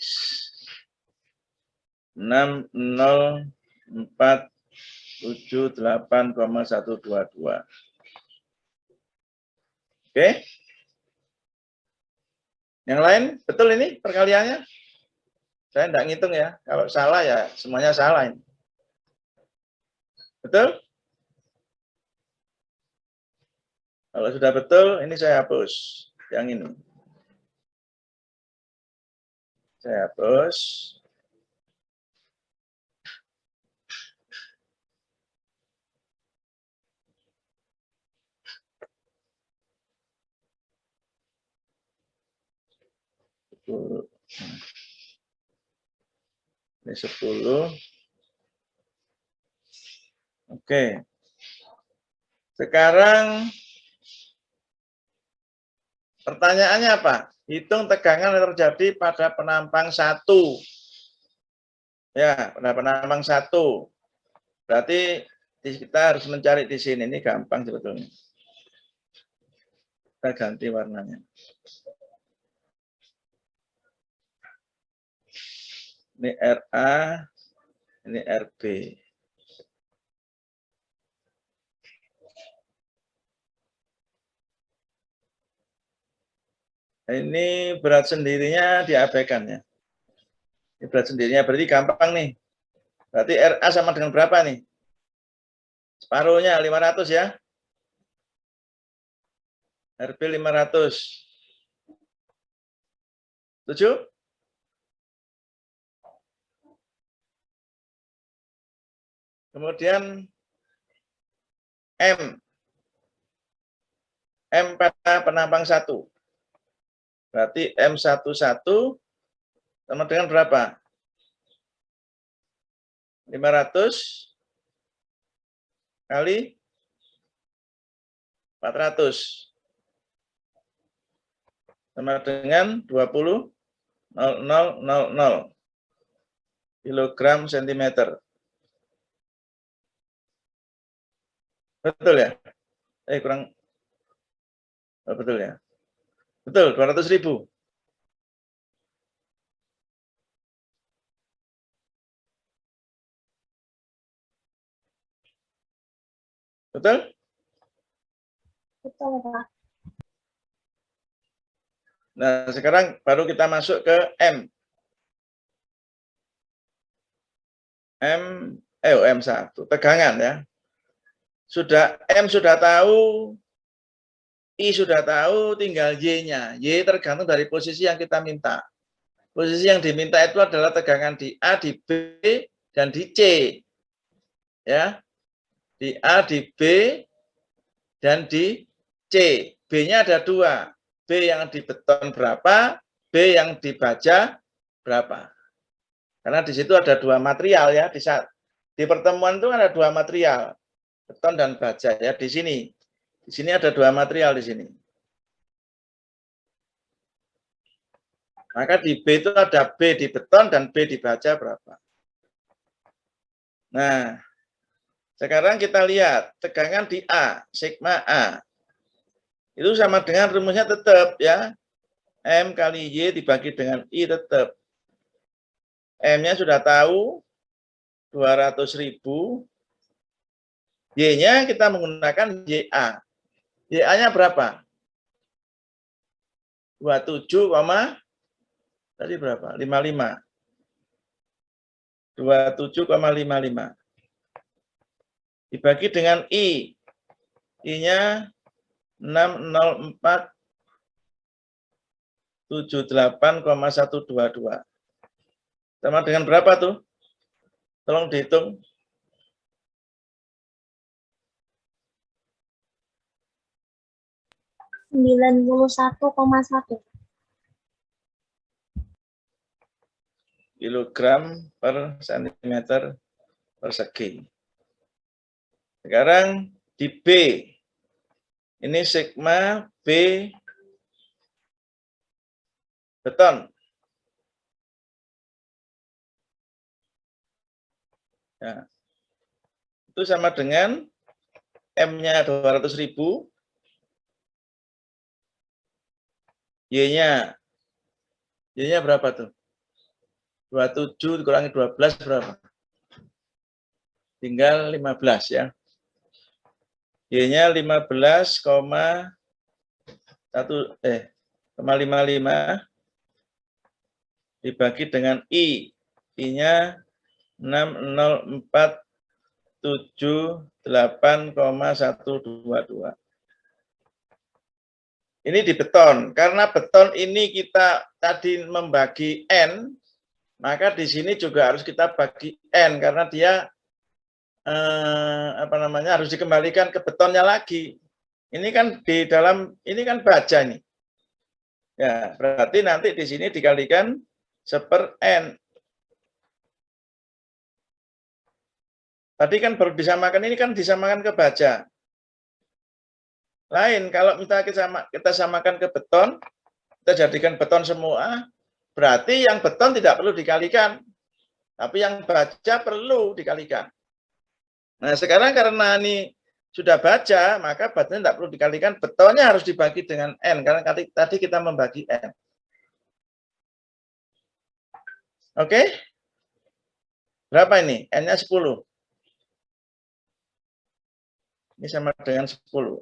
60.478,122. Oke. Yang lain betul ini perkaliannya? Saya enggak ngitung ya. Kalau salah ya semuanya salah ini. Betul? Kalau sudah betul, ini saya hapus. Yang ini. Saya hapus. Ini 10. Oke. Sekarang pertanyaannya apa? Hitung tegangan yang terjadi pada penampang 1. Ya, pada penampang 1. Berarti kita harus mencari di sini. Ini gampang sebetulnya. Kita ganti warnanya. Ini RA, ini RB. Ini berat sendirinya diabaikan ya. Ini berat sendirinya berarti gampang nih. Berarti RA sama dengan berapa nih? Separuhnya 500 ya. RB 500. Setuju? Kemudian M pada penampang 1. Berarti M11 sama dengan berapa? 500 kali 400 sama dengan 20,0000 kilogram sentimeter. Betul ya? Kurang. Oh, betul ya? Betul, 200.000. Betul? Betul, Pak. Nah, sekarang baru kita masuk ke M. M1, tegangan ya. M sudah tahu, I sudah tahu, tinggal Y-nya. Y tergantung dari posisi yang kita minta. Posisi yang diminta itu adalah tegangan di A, di B, dan di C. Ya. Di A, di B, dan di C. B-nya ada 2. B yang di beton berapa, B yang di baja berapa. Karena di situ ada 2 material ya. Di pertemuan itu ada 2 material, beton dan baja ya. Di sini ada 2 material di sini. Maka di B itu ada B di beton dan B di baja berapa. Nah, sekarang kita lihat tegangan di A, sigma A. Itu sama dengan rumusnya tetap ya. M kali Y dibagi dengan I tetap. M-nya sudah tahu 200.000. Y-nya kita menggunakan YA. YA-nya berapa? 27, tadi berapa? 55. 27,55. Dibagi dengan I. I-nya 60478,122. Sama dengan berapa tuh? Tolong dihitung. $91,1 kilogram per sentimeter persegi. Sekarang di B. Ini sigma B beton. Ya. Itu sama dengan M-nya 200.000. Y-nya berapa tuh? 27 dikurangi 12 berapa? Tinggal 15 ya. Y-nya 15,55 dibagi dengan I. I-nya 60478,122. Ini di beton. Karena beton ini kita tadi membagi N, maka di sini juga harus kita bagi N karena dia harus dikembalikan ke betonnya lagi. Ini kan di dalam ini kan baja nih. Ya, berarti nanti di sini dikalikan 1/N. Tadi kan baru disamakan, ini kan disamakan ke baja. Lain kalau misalnya kita samakan ke beton, kita jadikan beton semua, berarti yang beton tidak perlu dikalikan, tapi yang baja perlu dikalikan. Nah, sekarang karena ini sudah baja, maka batasnya tidak perlu dikalikan, betulnya harus dibagi dengan N, karena tadi kita membagi N. Oke? Berapa ini? N-nya 10. Ini sama dengan 10.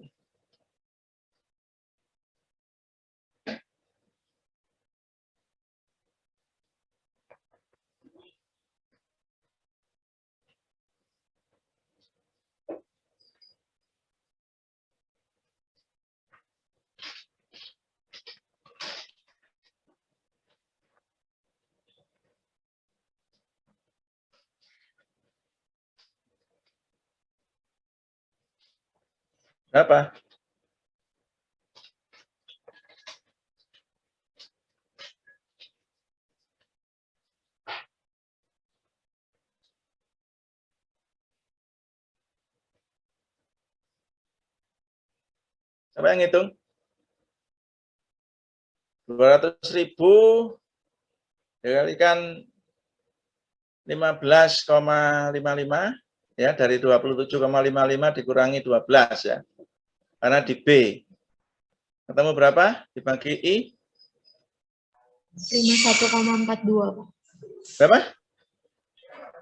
Berapa? Siapa yang ngitung? 200.000 dikalikan 15,55 ya, dari 27,55 dikurangi 12 ya. Karena di B. Ketemu berapa? Dibagi I 51,42, Pak. berapa?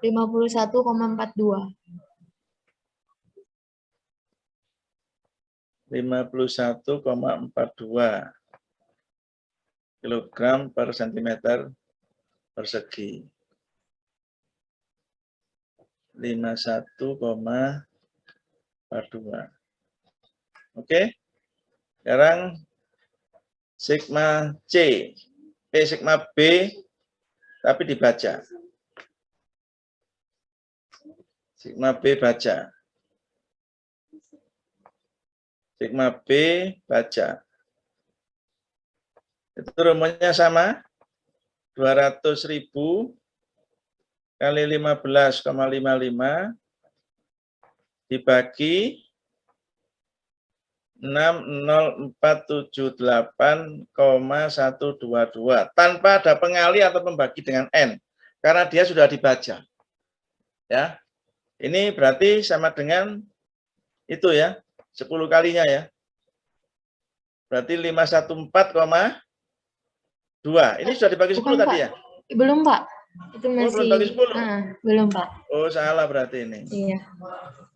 51,42. 51,42 kilogram per sentimeter persegi. 51,42. Oke. Sekarang sigma C. Sigma B tapi dibaca. Sigma B baca. Sigma B baca. Itu rumusnya sama. 200.000 kali 15,55 dibagi 60478,122 tanpa ada pengali atau pembagi dengan N karena dia sudah dibaca. Ya. Ini berarti sama dengan itu ya, 10 kalinya ya. Berarti 514,2. Ini sudah dibagi 10 Bukan, tadi Pak. ya? Belum, Pak. Itu masih belum bagi 10. Belum, Pak. Oh, salah berarti ini. Iya.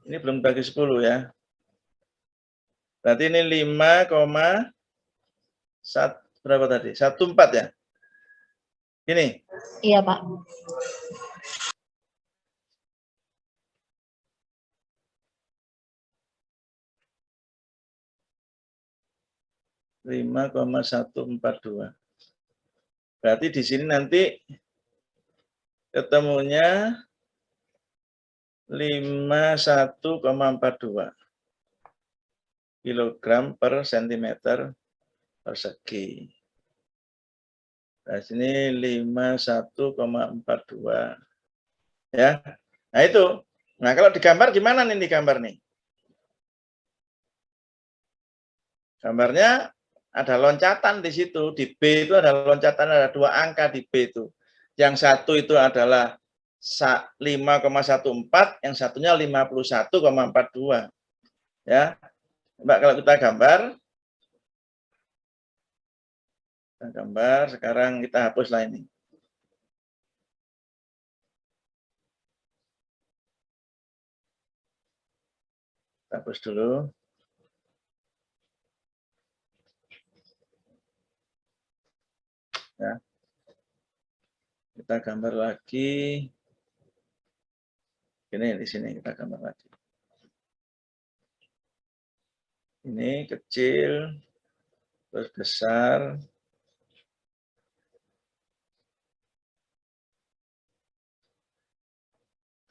Ini belum bagi 10 ya. Berarti ini 5,1 berapa tadi? 14 ya? Ini. Iya, Pak. 5,142. Berarti di sini nanti ketemunya 51,42 kilogram per sentimeter persegi. Nah, sini 51,42. Ya. Nah, itu. Nah, kalau digambar gimana nih digambar nih? Gambarnya ada loncatan di situ. Di B itu ada loncatan, ada 2 angka di B itu. Yang satu itu adalah 5,14, yang satunya 51,42. Ya. Mbak, kalau kita gambar sekarang kita hapuslah ini. Kita hapus dulu. Ya. Kita gambar lagi. Ini di sini kita gambar lagi. Ini kecil, terus besar.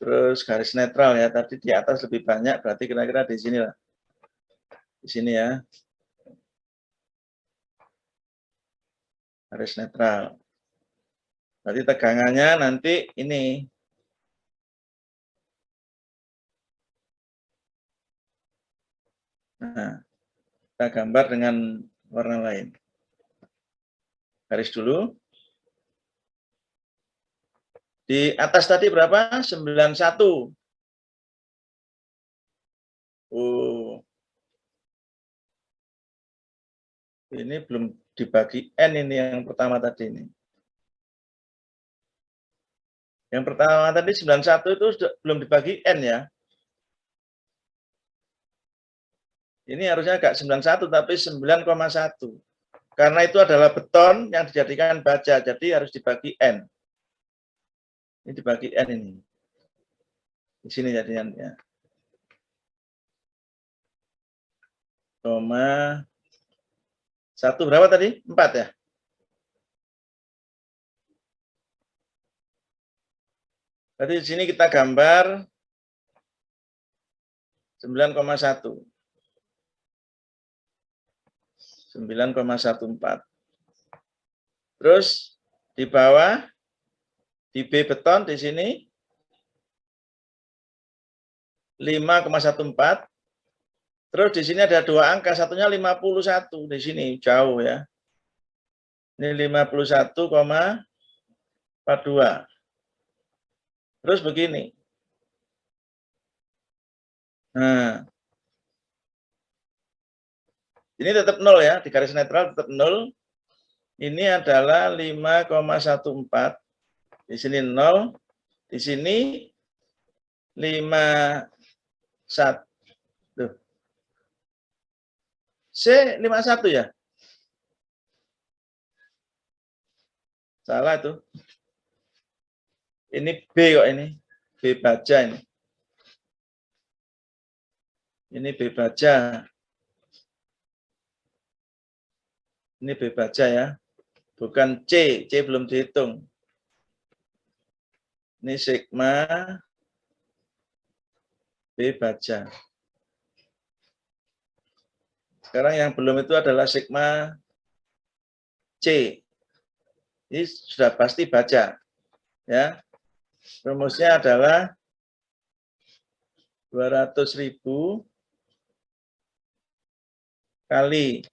Terus garis netral ya, tadi di atas lebih banyak, berarti kira-kira di sini lah. Di sini ya. Garis netral. Berarti tegangannya nanti ini. Nah, kita gambar dengan warna lain. Garis dulu. Di atas tadi berapa? 91. Oh, Ini belum dibagi N ini yang pertama tadi ini. Yang pertama tadi 91 itu sudah belum dibagi N ya. Ini harusnya enggak 91 tapi 9,1. Karena itu adalah beton yang dijadikan baja, jadi harus dibagi N. Ini dibagi N ini. Di sini jadinya ya. 1 berapa tadi? 4 ya? Berarti di sini kita gambar 9,1. 9,14. Terus di bawah di B beton di sini 5,14. Terus di sini ada 2 angka, satunya 51 di sini jauh ya. Ini 51,42. Terus begini. Nah, ini tetap 0 ya, di garis netral tetap 0. Ini adalah 5,14. Di sini 0. Di sini 51. C 51 ya? Salah itu. Ini B kok ini. B baja ini. Ini B baja. Ini B baja ya. Bukan C. C belum dihitung. Ini sigma B baja. Sekarang yang belum itu adalah sigma C. Ini sudah pasti baja. Ya. Rumusnya adalah 200.000 kali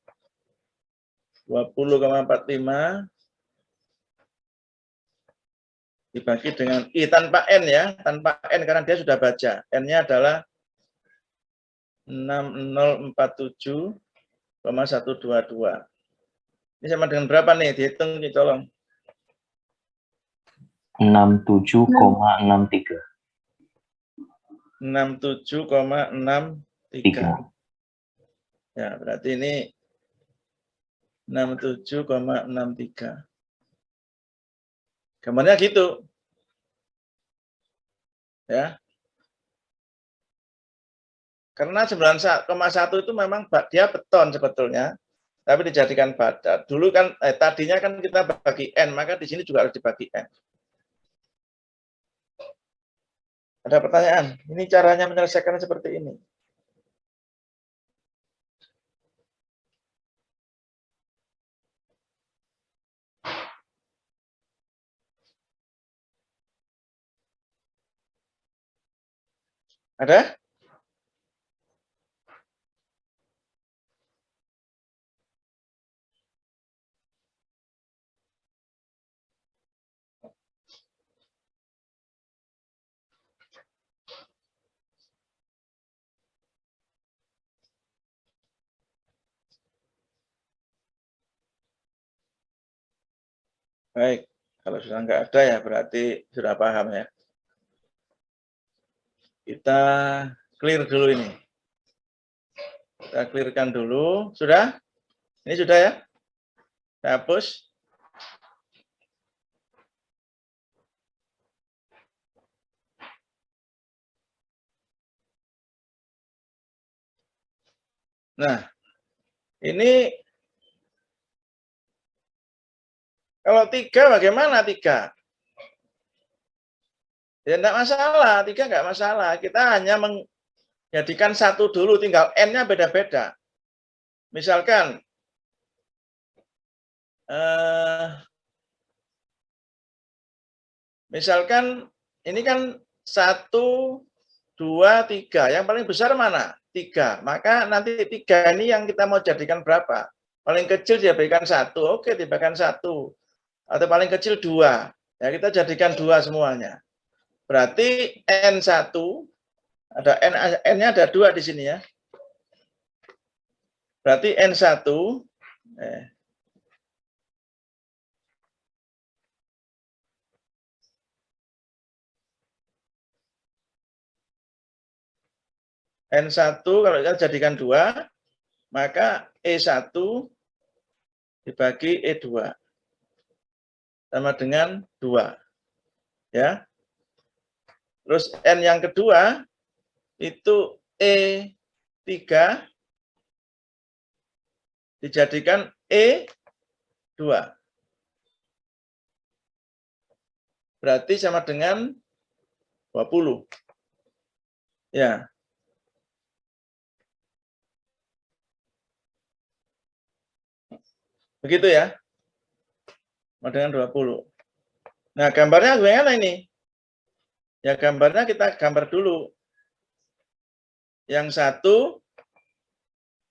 20,45 dibagi dengan I tanpa N ya, tanpa N karena dia sudah baca. N-nya adalah 6047,122. Ini sama dengan berapa nih? Dihitung nih tolong. 67,63. 67,63. Ya, berarti ini 67,63. Gambarnya gitu. Ya. Karena 9,1 itu memang dia beton sebetulnya, tapi dijadikan baja. Dulu kan tadinya kan kita bagi N, maka di sini juga harus dibagi N. Ada pertanyaan? Ini caranya menyelesaikan seperti ini. Ada? Baik, kalau sudah nggak ada ya berarti sudah paham ya. Kita clear dulu ini. Kita clearkan dulu. Sudah? Ini sudah ya? Saya hapus. Nah, ini kalau 3 bagaimana 3? Ya enggak masalah, 3 enggak masalah. Kita hanya menjadikan 1 dulu, tinggal N-nya beda-beda. Misalkan ini kan 1, 2, 3. Yang paling besar mana? 3. Maka nanti 3 ini yang kita mau jadikan berapa? Paling kecil diberikan 1. Oke, diberikan 1. Atau paling kecil 2. Ya, kita jadikan 2 semuanya. Berarti N1, ada N-nya ada 2 di sini ya. Berarti N1 N1 kalau kita jadikan 2, maka E1 dibagi E2 sama dengan 2. Ya. Terus N yang kedua itu E3 dijadikan E2. Berarti sama dengan 20. Ya. Begitu ya. Sama dengan 20. Nah, gambarnya gimana ini? Ya, gambarnya kita gambar dulu. Yang satu,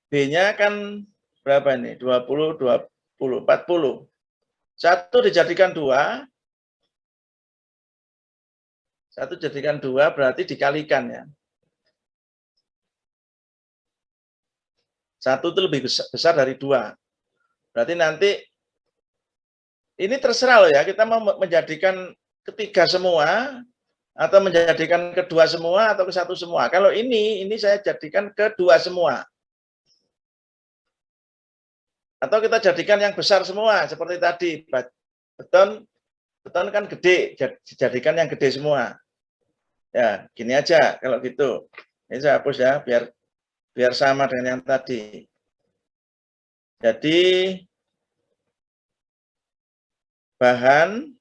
B-nya kan berapa ini? 20, 20, 40. Satu dijadikan 2. Satu jadikan 2 berarti dikalikan ya. Satu itu lebih besar dari 2. Berarti nanti ini terserah loh ya, kita mau menjadikan ketiga semua atau menjadikan kedua semua atau ke satu semua. Kalau ini saya jadikan kedua semua. Atau kita jadikan yang besar semua seperti tadi. Beton kan gede, dijadikan yang gede semua. Ya, gini aja kalau gitu. Ini saya hapus ya biar sama dengan yang tadi. Jadi bahan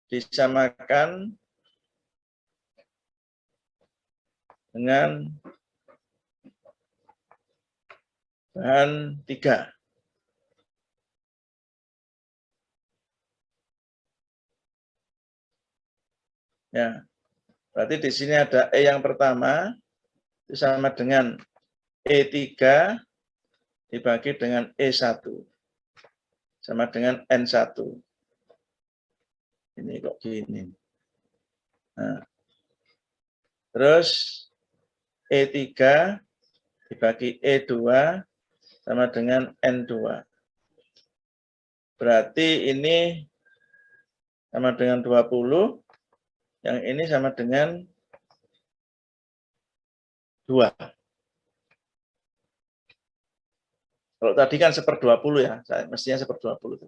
disamakan dengan bahan 3. Ya, berarti di sini ada E yang pertama itu sama dengan E3 dibagi dengan E1 sama dengan N1. Ini kok gini. Nah, terus E3 dibagi E2 sama dengan N2. Berarti ini sama dengan 20, yang ini sama dengan 2. Kalau tadi kan 1/20 ya, mestinya 1/20.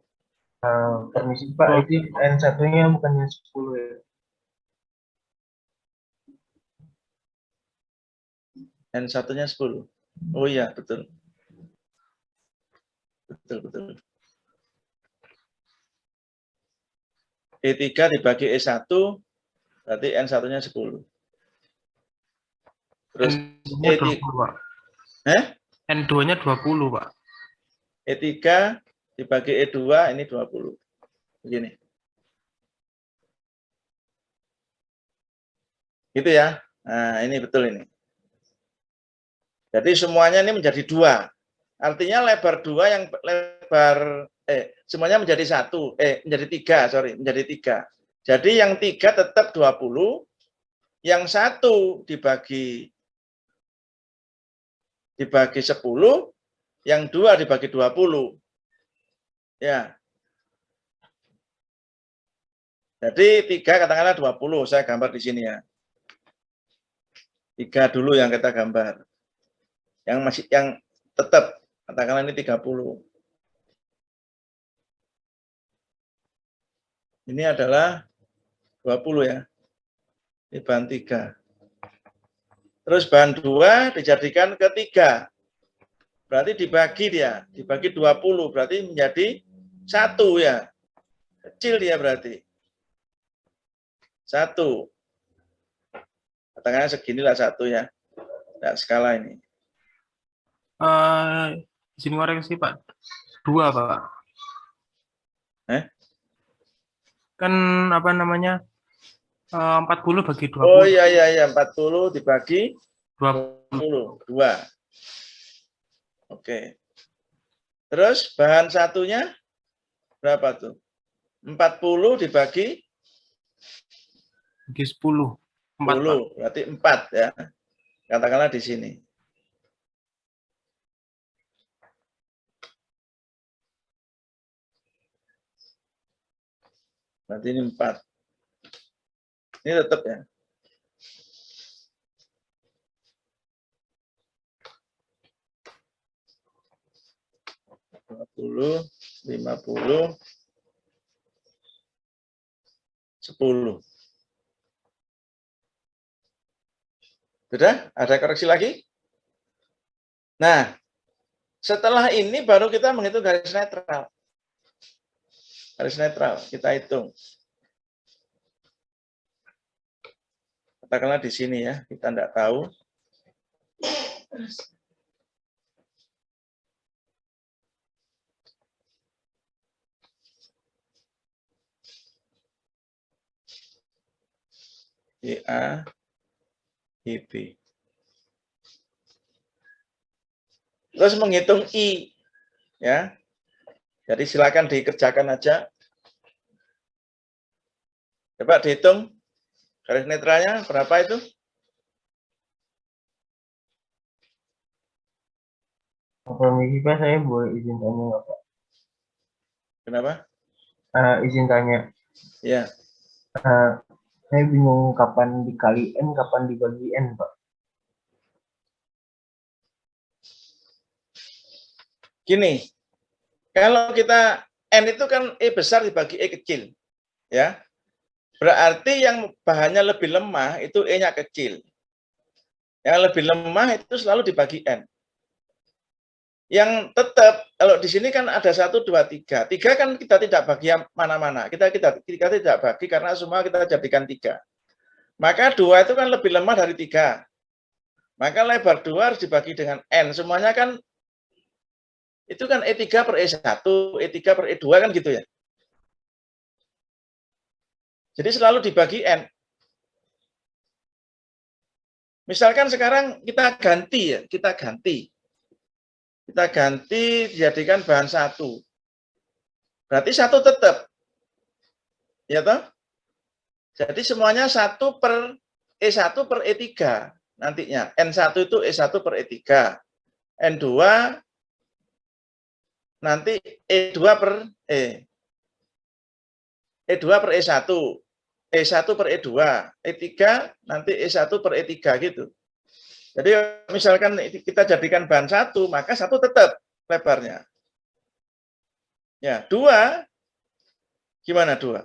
Permisi Pak, itu N1-nya bukannya 10 ya? N1-nya 10. Oh iya, betul. Betul. E3 dibagi E1, berarti N1-nya 10. Terus N2-nya 20, Pak. N2-nya 20, Pak. E3 dibagi E2, ini 20. Begini. Gitu ya. Nah, ini betul ini. Jadi semuanya ini menjadi 2. Artinya lebar 2 yang lebar semuanya menjadi 1, menjadi 3, sorry, menjadi 3. Jadi yang 3 tetap 20, yang 1 dibagi 10, yang 2 dibagi 20. Ya. Jadi 3 katakanlah 20, saya gambar di sini ya. 3 dulu yang kita gambar. Yang tetap katakanlah ini 30. Ini adalah 20 ya. Ini bahan 3. Terus bahan 2 dijadikan ke 3. Berarti dibagi dia, dibagi 20, berarti menjadi 1 ya. Kecil dia berarti. 1. Katakanlah seginilah 1 ya. Nah, skala ini. Izin koreksi Pak. 2, Pak. Kan apa namanya? 40 bagi 20. Oh iya, 40 dibagi 20. 2. Oke. Terus bahan satunya berapa tuh? 40 dibagi 10. 4, 10, Pak. berarti 4 ya. Katakanlah di sini. Berarti ini 4. Ini tetap ya. 20, 50, 10. Sudah? Ada koreksi lagi? Nah, setelah ini baru kita menghitung garis netral. Garis netral, kita hitung. Katakanlah di sini ya, kita tidak tahu. A, IB. Terus menghitung I, ya. Jadi silakan dikerjakan aja. Coba dihitung garis netralnya berapa itu? Permisi Pak, saya boleh izin tanya nggak Pak? Kenapa? Izin tanya. Ya. Saya bingung kapan dikali N, kapan dibagi N, Pak. Gini, kalau kita N itu kan E besar dibagi E kecil, ya. Berarti yang bahannya lebih lemah itu E-nya kecil. Yang lebih lemah itu selalu dibagi N. Yang tetap, kalau di sini kan ada 1, 2, 3. 3 kan kita tidak bagi yang mana-mana. Kita tidak bagi karena semua kita jadikan 3. Maka 2 itu kan lebih lemah dari 3. Maka lebar 2 harus dibagi dengan N. Semuanya kan, itu kan E3 per E1, E3 per E2 kan gitu ya. Jadi selalu dibagi N. Misalkan sekarang kita ganti ya, kita ganti dijadikan bahan 1. Berarti 1 tetap. Ya toh? Jadi semuanya 1 per E1 per E3 nantinya. N1 itu E1 per E3. N2 nanti E2 per E. E2 per E1. E1 per E2. E3 nanti E1 per E3 gitu. Jadi misalkan kita jadikan bahan 1, maka 1 tetap lebarnya. Ya, 2, gimana 2?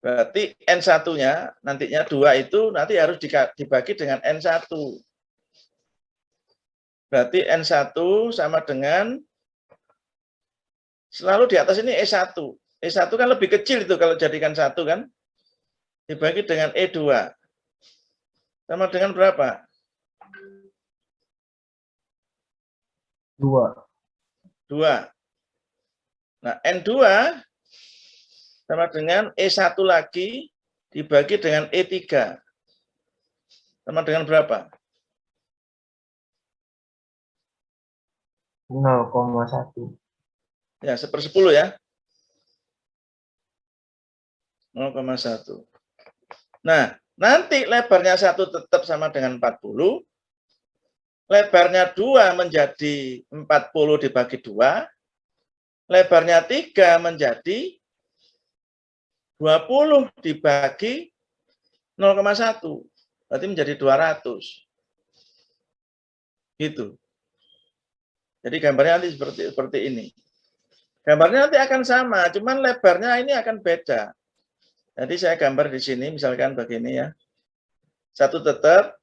Berarti N1-nya, nantinya 2 itu nanti harus dibagi dengan N1. Berarti N1 sama dengan, selalu di atas ini E1. E1 kan lebih kecil itu kalau jadikan 1 kan. Dibagi dengan E2. Sama dengan berapa? 2. Nah, N2 sama dengan E1 lagi dibagi dengan E3. Sama dengan berapa? 0,1. Ya, 1/10 ya. 0,1. Nah, nanti lebarnya 1 tetap sama dengan 40. Lebarnya 2 menjadi 40 dibagi 2. Lebarnya 3 menjadi 20 dibagi 0,1. Berarti menjadi 200. Gitu. Jadi gambarnya nanti seperti ini. Gambarnya nanti akan sama, cuman lebarnya ini akan beda. Jadi saya gambar di sini, misalkan begini ya. 1 tetap.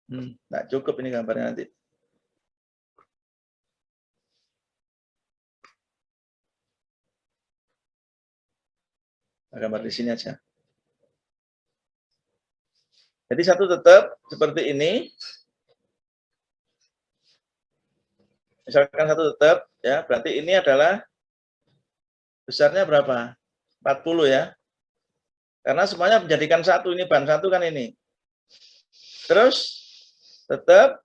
Nggak cukup ini gambarnya nanti. Gambar di sini aja. Jadi 1 tetap seperti ini. Misalkan 1 tetap, ya berarti ini adalah besarnya berapa? 40 ya. Karena semuanya menjadikan 1, ini bahan 1 kan ini. Terus tetap.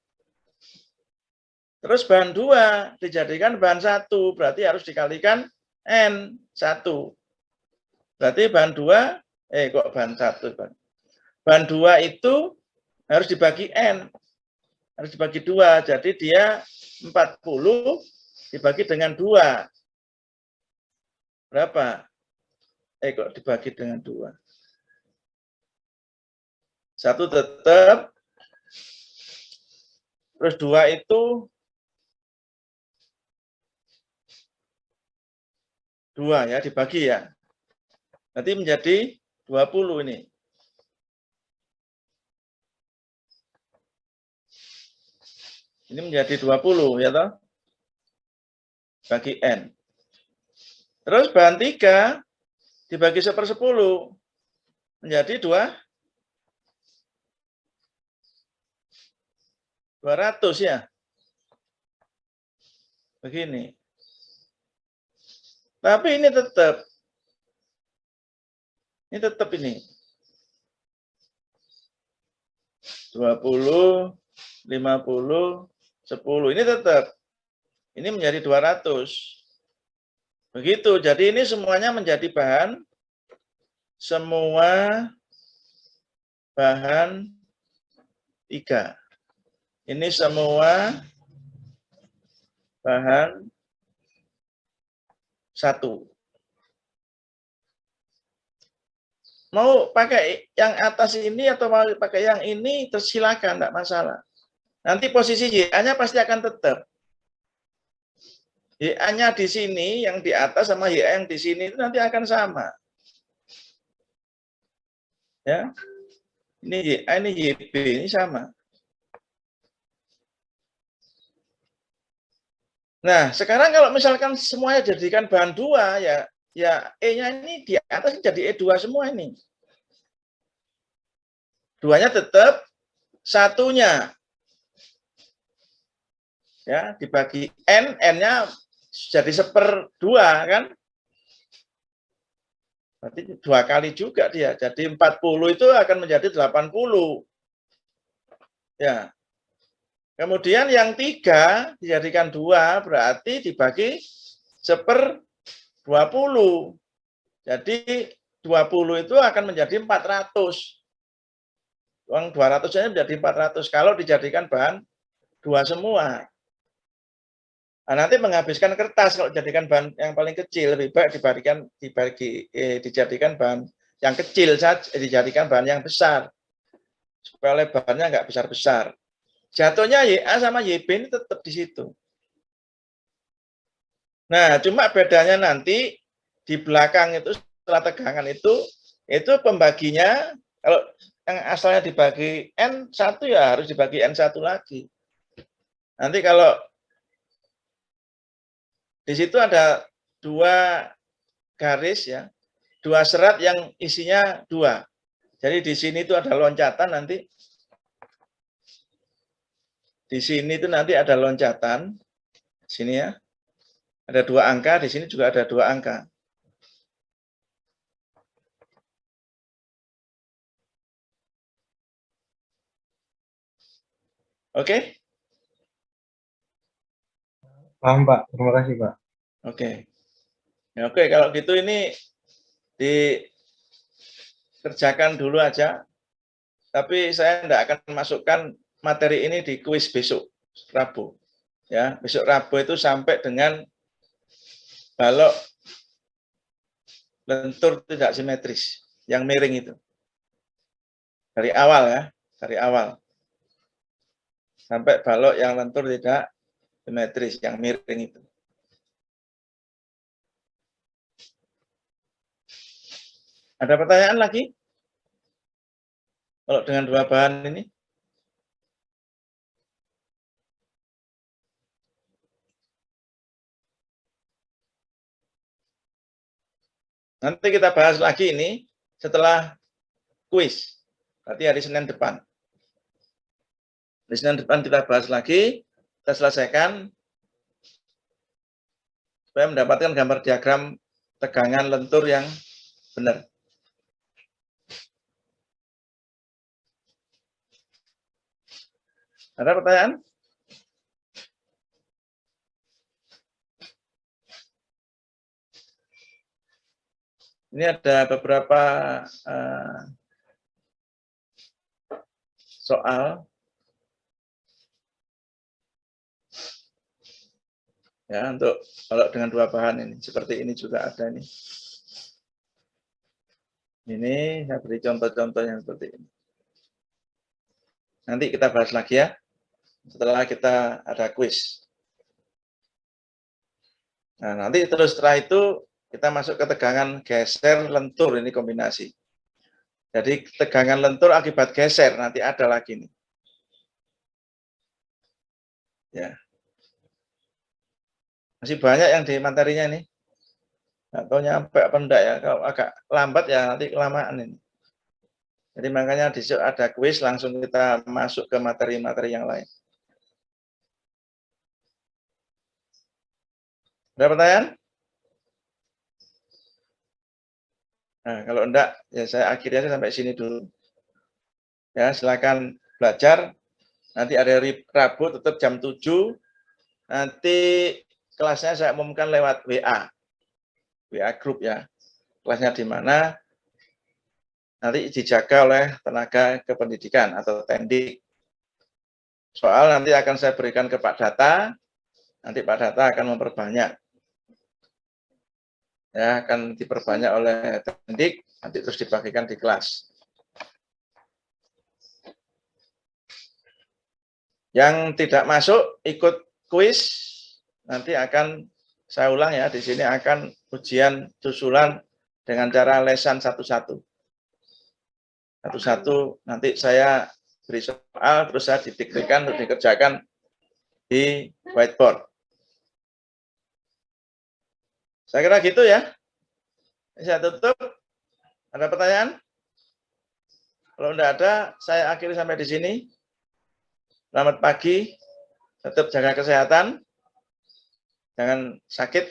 Terus bahan 2 dijadikan bahan 1, berarti harus dikalikan N1. Berarti bahan 2, kok bahan 1? Bahan 2 itu harus dibagi N. Harus dibagi 2, jadi dia 40 dibagi dengan 2. berapa? Kok dibagi dengan 2? 1 tetap, terus 2 itu 2 ya, dibagi ya. Nanti menjadi 20 ini. Ini menjadi 20 ya toh? Bagi N. Terus bahan 3 dibagi 1/10 menjadi 200 ya. Begini. Tapi ini tetap ini. 20, 50, 10. Ini tetap. Ini menjadi 200. Begitu. Jadi ini semuanya menjadi bahan. Semua bahan 3. Ini semua bahan 1. Mau pakai yang atas ini atau mau pakai yang ini, tersilakan, enggak masalah. Nanti posisi YA-nya pasti akan tetap. YA-nya di sini, yang di atas sama YA yang di sini itu nanti akan sama. Ya. Ini YA, ini YB, ini sama. Nah, sekarang kalau misalkan semuanya jadikan bahan 2, ya E-nya ini di atas jadi E2 semua ini. 2-nya tetap, 1-nya ya dibagi N, N-nya jadi 1/2 kan? Berarti 2 kali juga dia. Jadi 40 itu akan menjadi 80. Ya. Kemudian yang 3 dijadikan 2 berarti dibagi 1/20. Jadi 20 itu akan menjadi 400. Uang 200-nya menjadi 400 kalau dijadikan bahan 2 semua. Nah, nanti menghabiskan kertas kalau dijadikan bahan yang paling kecil, lebih baik dijadikan bahan yang kecil saja, dijadikan bahan yang besar. Supaya lebarnya nggak besar-besar. Jatuhnya YA sama YB ini tetap di situ. Nah, cuma bedanya nanti di belakang itu setelah tegangan itu pembaginya kalau yang asalnya dibagi N1 ya harus dibagi N1 lagi. Nanti kalau di situ ada 2 garis ya, 2 serat yang isinya 2. Jadi di sini itu ada loncatan nanti. Di sini itu nanti ada loncatan. Sini ya. Ada 2 angka, di sini juga ada 2 angka. Oke? Paham, Pak. Terima kasih, Pak. Oke. Ya, oke, kalau gitu ini dikerjakan dulu aja. Tapi saya tidak akan masukkan materi ini di kuis besok, Rabu. Ya, besok Rabu itu sampai dengan balok lentur tidak simetris, yang miring itu. Dari awal ya, dari awal. Sampai balok yang lentur tidak simetris, yang miring itu. Ada pertanyaan lagi? Kalau dengan 2 bahan ini? Nanti kita bahas lagi ini setelah kuis. Berarti hari Senin depan. Hari Senin depan kita bahas lagi, kita selesaikan supaya mendapatkan gambar diagram tegangan lentur yang benar. Ada pertanyaan? Ini ada beberapa soal. Ya, untuk kalau dengan 2 bahan ini, seperti ini juga ada ini. Ini saya beri contoh-contoh yang seperti ini. Nanti kita bahas lagi ya, setelah kita ada kuis. Nah, nanti terus setelah itu kita masuk ke tegangan geser lentur, ini kombinasi. Jadi tegangan lentur akibat geser, nanti ada lagi nih. Ya. Masih banyak yang di materinya nih. Nggak tahu nyampe apa enggak ya, kalau agak lambat ya nanti kelamaan ini. Jadi makanya di situ ada kuis, langsung kita masuk ke materi-materi yang lain. Ada pertanyaan? Nah, kalau enggak, ya saya akhirnya sampai sini dulu. Ya, silakan belajar. Nanti ada Rabu tetap jam 7. Nanti kelasnya saya umumkan lewat WA. WA grup ya. Kelasnya di mana? Nanti dijaga oleh tenaga kependidikan atau tendik. Soal nanti akan saya berikan ke Pak Data. Nanti Pak Data akan memperbanyak. Ya, akan diperbanyak oleh tendik, nanti terus dibagikan di kelas. Yang tidak masuk ikut kuis, nanti akan saya ulang ya, di sini akan ujian susulan dengan cara lesan satu-satu. Satu-satu nanti saya beri soal, terus saya didiktekan untuk dikerjakan di whiteboard. Saya kira gitu ya. Saya tutup. Ada pertanyaan? Kalau tidak ada, saya akhiri sampai di sini. Selamat pagi. Tetap jaga kesehatan. Jangan sakit.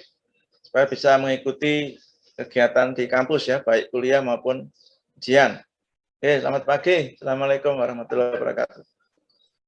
Supaya bisa mengikuti kegiatan di kampus ya, baik kuliah maupun ujian. Oke, selamat pagi. Assalamualaikum warahmatullahi wabarakatuh.